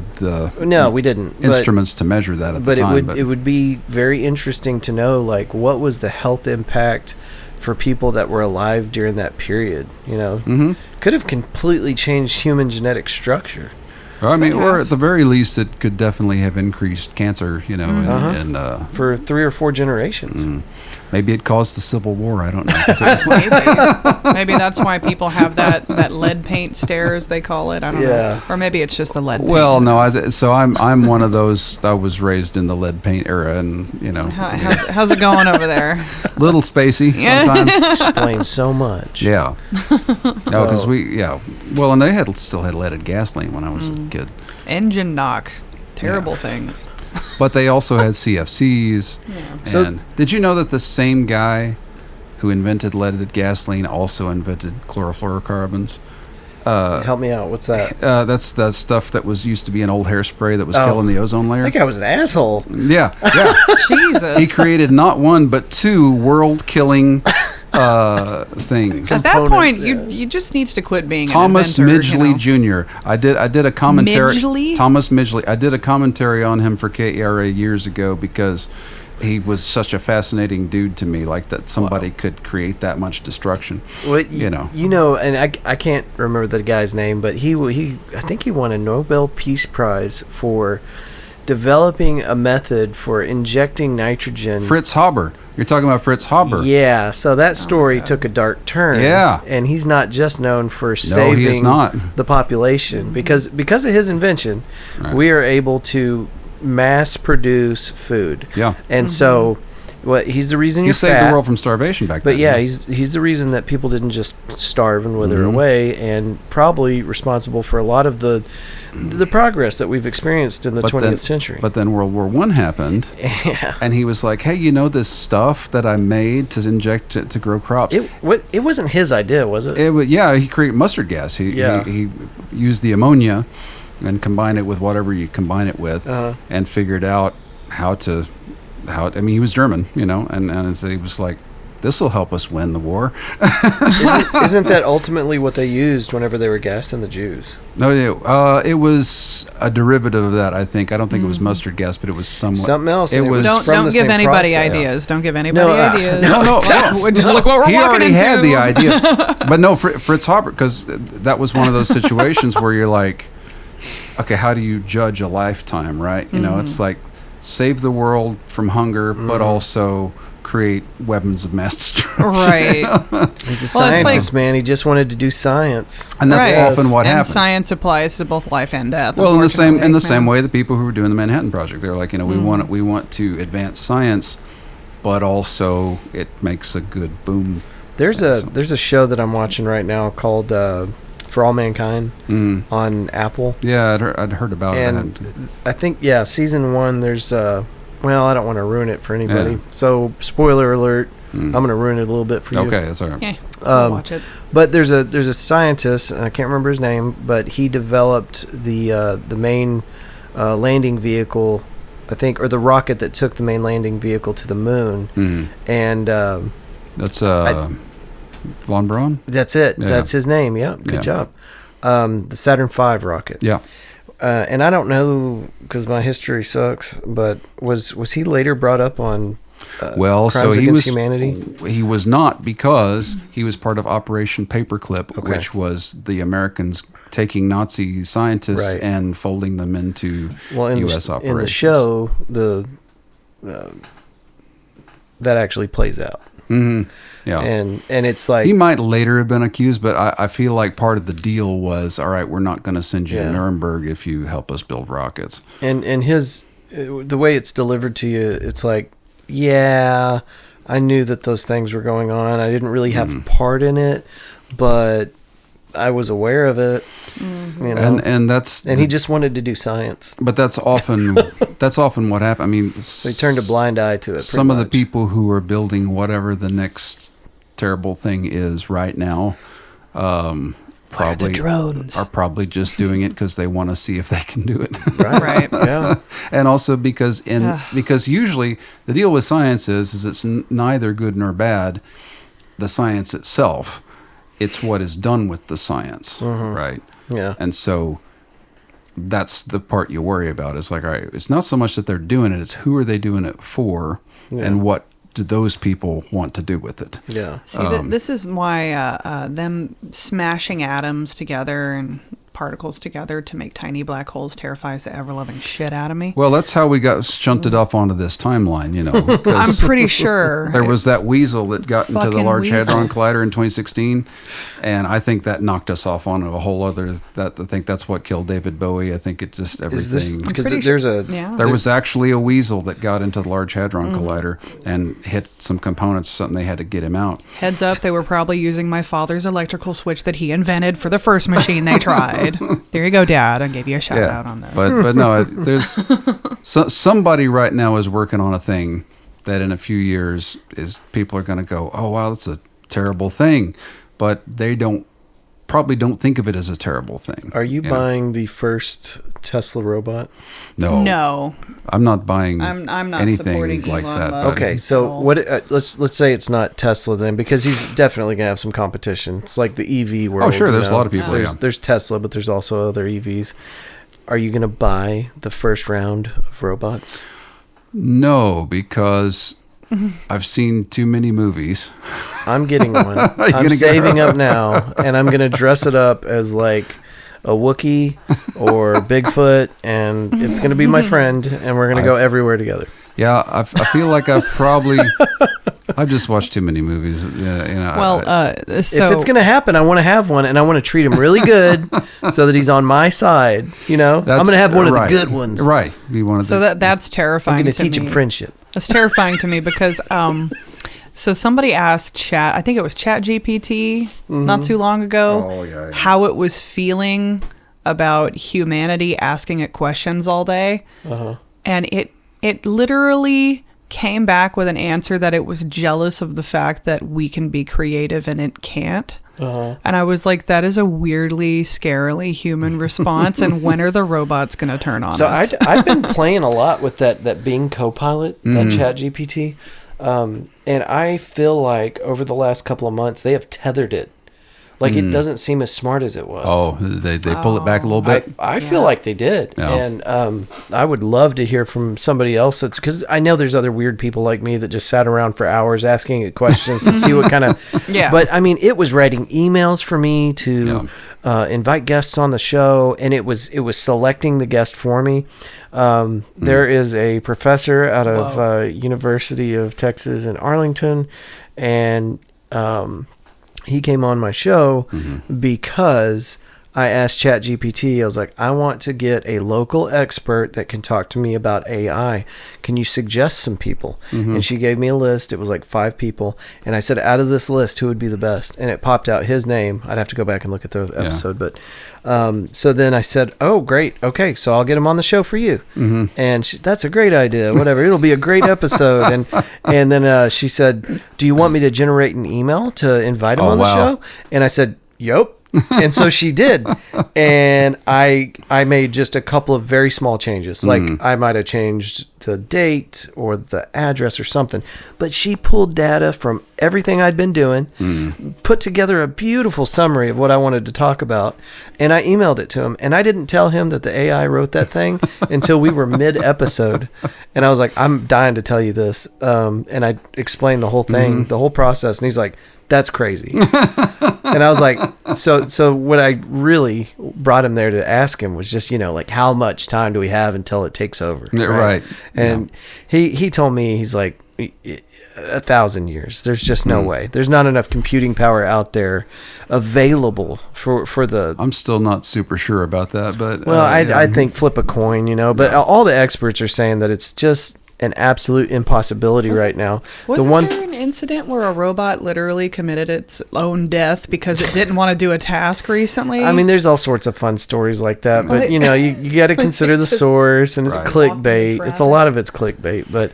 No, we didn't. Instruments to measure that at the time. But it would be very interesting to know, like, what was the health impact for people that were alive during that period? Could have completely changed human genetic structure. I mean, or at the very least, it could definitely have increased cancer, for 3 or 4 generations. Maybe it caused the Civil War. I don't know. Maybe that's why people have that lead paint stare, as they call it. I don't know. Or maybe it's just the lead paint. Well, no. I'm one of those. I was raised in the lead paint era, and how's it going over there? Little spacey sometimes. Explains so much. Yeah. No, because Well, and they still had leaded gasoline when I was a kid. Engine knock, terrible things. But they also had CFCs. Yeah. And did you know that the same guy who invented leaded gasoline also invented chlorofluorocarbons? Help me out. What's that? That's the stuff that used to be an old hairspray that was killing the ozone layer. That guy was an asshole. Yeah. Jesus. He created not one but 2 world-killing things. At that point, you just needs to quit being Thomas an inventor, Midgley Jr. I did a commentary. Midgley? Thomas Midgley. I did a commentary on him for KERA years ago because he was such a fascinating dude to me. Like that somebody could create that much destruction. Well, and I can't remember the guy's name, but I think he won a Nobel Peace Prize for developing a method for injecting nitrogen. Fritz Haber. You're talking about Fritz Haber. Yeah, so that story took a dark turn. Yeah. And he's not just known for saving the population. Because of his invention, we are able to mass produce food. Yeah. And so he's the reason he saved the world from starvation back then. But he's the reason that people didn't just starve and wither away, and probably responsible for a lot of the progress that we've experienced in the 20th century. But then World War I happened, and he was like, hey, this stuff that I made to inject to grow crops? It wasn't his idea, was it? He created mustard gas. He used the ammonia and combined it with whatever you combine it with, and figured out he was German, and so he was like, this will help us win the war. Isn't that ultimately what they used whenever they were gassing the Jews? No, it was a derivative of that, I think. I don't think it was mustard gas, but it was something else. It was don't give anybody ideas. Don't give anybody ideas. No. Look what we're he walking already into. had the idea. But no, Fritz Haber, because that was one of those situations where you're like, okay, how do you judge a lifetime, right? It's like, save the world from hunger, but also create weapons of mass destruction. Right. He's a scientist, man. He just wanted to do science, and that's often what happens. And science applies to both life and death. Well, in the same way, the people who were doing the Manhattan Project, they're like, we want to advance science, but also it makes a good boom. There's a show that I'm watching right now called For All Mankind on Apple. Yeah, I'd heard about it. And I think season 1. There's well, I don't want to ruin it for anybody. So, spoiler alert. I'm going to ruin it a little bit for you. Okay, that's all right. Yeah, I'll watch it. But there's a scientist, and I can't remember his name, but he developed the main landing vehicle, I think, or the rocket that took the main landing vehicle to the moon. And that's Von Braun. That's it. Yeah. That's his name. Yeah, good job. The Saturn V rocket. Yeah. And I don't know because my history sucks, but was he later brought up on? Crimes against humanity? He was not, because he was part of Operation Paperclip, which was the Americans taking Nazi scientists and folding them into U.S. operations. In the show, that actually plays out. Yeah, and it's like he might later have been accused, but I feel like part of the deal was, all right, we're not going to send you to Nuremberg if you help us build rockets. And the way it's delivered to you, it's like, yeah, I knew that those things were going on. I didn't really have a part in it, but I was aware of it. You know, and he just wanted to do science. But that's often what happened. I mean, so he turned a blind eye to it. Some of the people who are building whatever the next terrible thing is right now, are probably just doing it because they want to see if they can do it. Right. Yeah. And also because usually the deal with science is it's neither good nor bad, the science itself. It's what is done with the science, right? Yeah. And so that's the part you worry about. It's like, all right, it's not so much that they're doing it, it's who are they doing it for, and what do those people want to do with it? Yeah. See, this is why them smashing atoms together and particles together to make tiny black holes terrifies the ever-loving shit out of me. Well, that's how we got shunted off onto this timeline, you know. I'm pretty sure. There was that weasel that got into the Large weasel. Hadron Collider in 2016, and I think that knocked us off onto a whole other... I think that's what killed David Bowie. I think it just everything... Because there was actually a weasel that got into the Large Hadron Collider and hit some components or something. They had to get him out. Heads up, they were probably using my father's electrical switch that he invented for the first machine they tried. There you go, Dad. I gave you a shout out on that. But no, there's somebody right now is working on a thing that in a few years people are going to go, oh wow, that's a terrible thing, but they probably don't think of it as a terrible thing. Are you buying the first Tesla robot? No. I'm not buying. I'm not anything supporting like Elon that. Musk. Okay, so what? Let's say it's not Tesla then, because he's definitely gonna have some competition. It's like the EV world. Oh, sure. There's a lot of people. There's Tesla, but there's also other EVs. Are you gonna buy the first round of robots? No, because I've seen too many movies. I'm getting one. I'm saving up now, and I'm gonna dress it up as like a Wookiee or Bigfoot, and it's going to be my friend, and we're going to go everywhere together. Yeah, I feel like I've just watched too many movies. If it's going to happen, I want to have one, and I want to treat him really good so that he's on my side. You know, I'm going to have one of the good ones. Right. That's terrifying. I'm going to teach him friendship. That's terrifying to me because so somebody asked I think it was ChatGPT not too long ago, how it was feeling about humanity asking it questions all day. And it literally came back with an answer that it was jealous of the fact that we can be creative and it can't. And I was like, that is a weirdly, scarily human response. And when are the robots going to turn on us? So I've been playing a lot with that Bing Copilot, that ChatGPT. And I feel like over the last couple of months, they have tethered it. Like, it doesn't seem as smart as it was. Oh, they pull it back a little bit? I feel like they did. Yeah. And I would love to hear from somebody else. Because I know there's other weird people like me that just sat around for hours asking it questions to see what kind of... Yeah. But, I mean, it was writing emails for me to invite guests on the show, and it was selecting the guest for me. There is a professor out of University of Texas in Arlington, and... he came on my show because I asked ChatGPT, I was like, I want to get a local expert that can talk to me about AI. Can you suggest some people? And she gave me a list. It was like 5 people. And I said, out of this list, who would be the best? And it popped out his name. I'd have to go back and look at the episode. But so then I said, oh, great. Okay, so I'll get him on the show for you. And that's a great idea. Whatever. It'll be a great episode. And then she said, do you want me to generate an email to invite him on the show? And I said, yep. And so she did, and I made just a couple of very small changes. Like I might have changed the date or the address or something, but she pulled data from everything I'd been doing, put together a beautiful summary of what I wanted to talk about, and I emailed it to him. And I didn't tell him that the AI wrote that thing until we were mid-episode. And I was like, I'm dying to tell you this. And I explained the whole thing, the whole process, and he's like, that's crazy. And I was like, so what I really brought him there to ask him was just, like, how much time do we have until it takes over? Right. And he told me, he's like, 1,000 years. There's just no way. There's not enough computing power out there available for the... I'm still not super sure about that, but... Well, I think flip a coin, but all the experts are saying that it's just an absolute impossibility right now. Wasn't there an incident where a robot literally committed its own death because it didn't want to do a task recently? I mean, there's all sorts of fun stories like that, but you got to consider the source, and it's clickbait. It's a lot of it's clickbait, but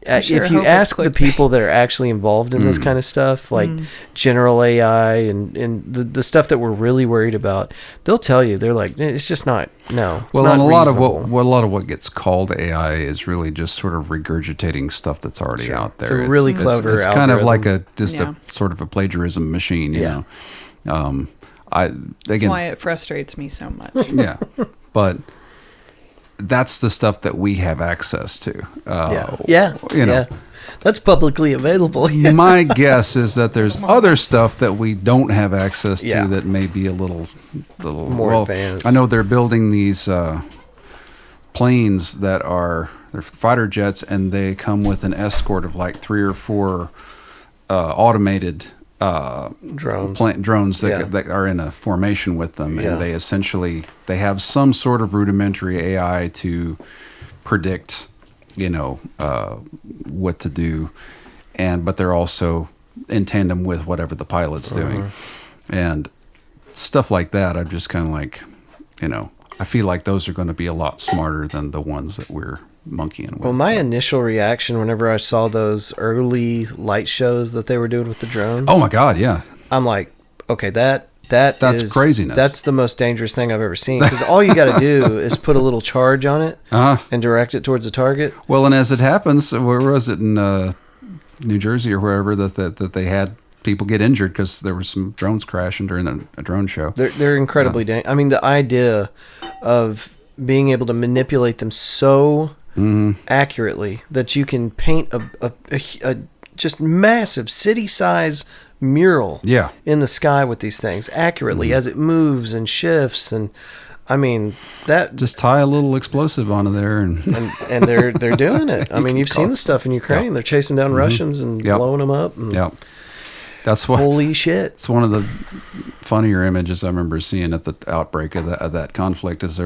if you ask the people that are actually involved in this kind of stuff, like general AI and the stuff that we're really worried about, they'll tell you, they're like, it's just not. No. Well, and a lot of what gets called AI is really just sort of regurgitating stuff that's already out there. It's a really clever It's kind of like a sort of a plagiarism machine, you know. That's why it frustrates me so much. Yeah, but that's the stuff that we have access to. That's publicly available. My guess is that there's other stuff that we don't have access to that may be a little more advanced. I know they're building these planes that they're fighter jets, and they come with an escort of like 3 or 4 automated drones that are in a formation with them, and they have some sort of rudimentary AI to predict what to do, but they're also in tandem with whatever the pilot's doing, and stuff like that. I'm just kind of like, I feel like those are going to be a lot smarter than the ones that we're monkeying with. Well, my initial reaction whenever I saw those early light shows that they were doing with the drones, oh my god, yeah, I'm like, okay, that's craziness. That's the most dangerous thing I've ever seen, because all you got to do is put a little charge on it and direct it towards the target. Well, and as it happens, where was it in New Jersey or wherever that they had people get injured because there were some drones crashing during a drone show. They're incredibly dangerous. I mean, the idea of being able to manipulate them so accurately that you can paint a just massive city-size mural in the sky with these things accurately as it moves and shifts, and I mean that just tie a little explosive onto there and they're doing it. I mean, you've seen the stuff in Ukraine. They're chasing down Russians and blowing them up. That's what. Holy shit! It's one of the funnier images I remember seeing at the outbreak of that conflict. Is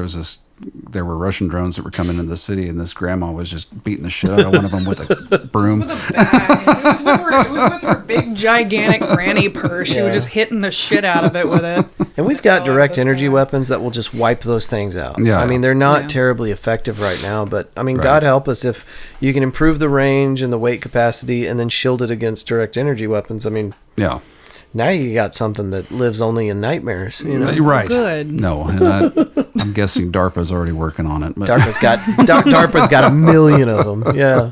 there were Russian drones that were coming into the city, and this grandma was just beating the shit out of one of them with a broom. It was with her big, gigantic granny purse. She was just hitting the shit out of it with it. And we've got direct energy weapons that will just wipe those things out. Yeah. I mean, they're not terribly effective right now, but I mean, God help us if you can improve the range and the weight capacity and then shield it against direct energy weapons. I mean, now you got something that lives only in nightmares. Right. Good. No, and I'm guessing DARPA's already working on it. But. DARPA's got 1 million of them. Yeah,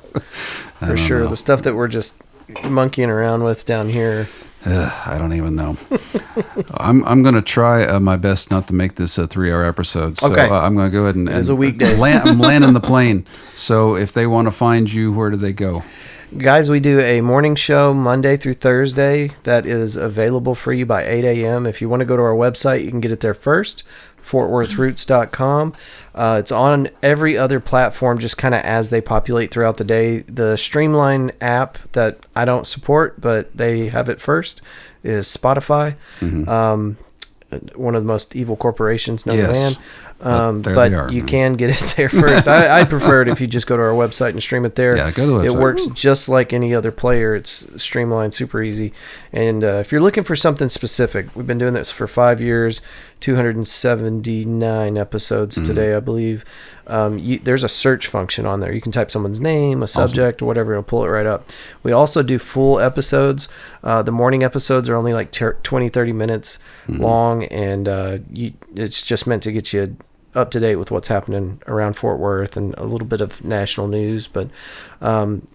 for sure. The stuff that we're just monkeying around with down here. I don't even know. I'm going to try my best not to make this a 3-hour episode. So I'm going to go ahead and it's a weekday. I'm landing the plane. So if they want to find you, where do they go? Guys, we do a morning show Monday through Thursday that is available for you by 8 a.m. If you want to go to our website, you can get it there first, fortworthroots.com. It's on every other platform just kind of as they populate throughout the day. The Streamline app that I don't support, but they have it first, is Spotify. one of the most evil corporations known to Yes. man. There But they are. you can get it there first. I'd prefer it if you just go to our website and stream it there. Yeah, go to the website. It works just like any other player. It's streamlined, super easy. And if you're looking for something specific, we've been doing this for 5 years, 279 episodes today, I believe. There's a search function on there. You can type someone's name, a subject, or whatever, and it'll pull it right up. We also do full episodes. The morning episodes are only like 20, 30 minutes long, and it's just meant to get you up to date with what's happening around Fort Worth and a little bit of national news. But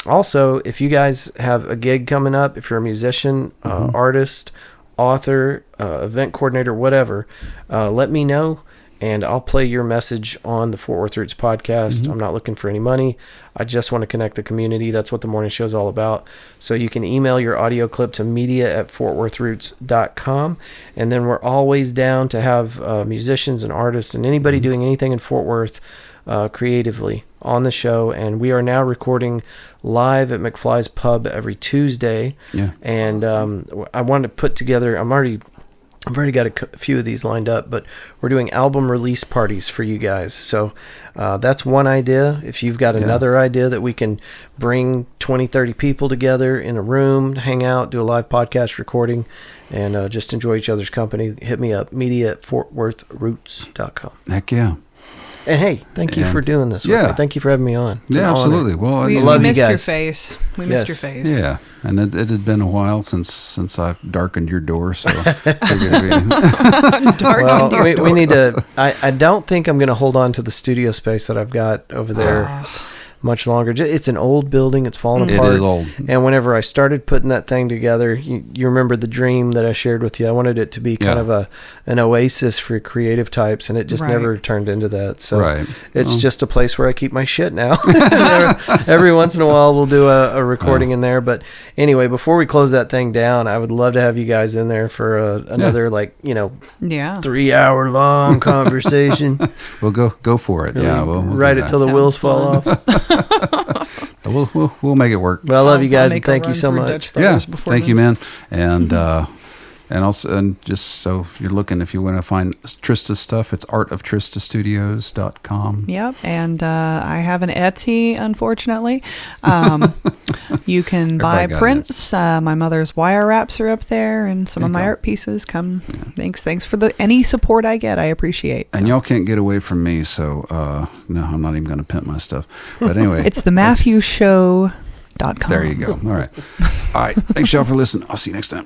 also, if you guys have a gig coming up, if you're a musician, artist, author, event coordinator, whatever, let me know, and I'll play your message on the Fort Worth Roots podcast. I'm not looking for any money. I just want to connect the community. That's what the morning show is all about. So you can email your audio clip to media@fortworthroots.com. And then we're always down to have musicians and artists and anybody doing anything in Fort Worth creatively on the show. And we are now recording live at McFly's Pub every Tuesday. Yeah. And I wanted to put together, I've already got a few of these lined up, but we're doing album release parties for you guys. So that's one idea. If you've got another idea that we can bring 20, 30 people together in a room, hang out, do a live podcast recording, and just enjoy each other's company, hit me up, media@fortworthroots.com. Heck yeah. And hey, thank you for doing this with me. Thank you for having me on. It's an honor. Absolutely. Well, We love you missed your guys. face. We missed your face. yeah, and it had been a while since I darkened your door, so I figured it'd be- Well, we need to. I don't think I'm going to hold on to the studio space that I've got over there much longer. It's an old building. It's falling apart. It is old. And whenever I started putting that thing together, you remember the dream that I shared with you. I wanted it to be kind of an oasis for creative types, and it just never turned into that. So it's just a place where I keep my shit now. Every once in a while, we'll do a recording in there. But anyway, before we close that thing down, I would love to have you guys in there for another 3-hour long conversation. We'll go for it. Yeah, we'll Ride it till the wheels fall off. We'll make it work. Well, I love you guys, and thank you so much. Yeah, thank you, man. And also, and just so if you're looking, if you want to find Trista's stuff, it's artoftristastudios.com. Yep, and I have an Etsy, unfortunately. You can buy prints. My mother's wire wraps are up there, and some of my art pieces come. Yeah. Thanks for any support I get. I appreciate. And y'all can't get away from me, so no, I'm not even going to pimp my stuff. But anyway, it's thematthewshow.com. There you go. All right. Thanks y'all for listening. I'll see you next time.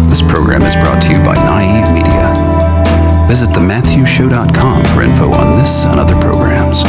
This program is brought to you by Naive Media. Visit thematthewshow.com for info on this and other programs.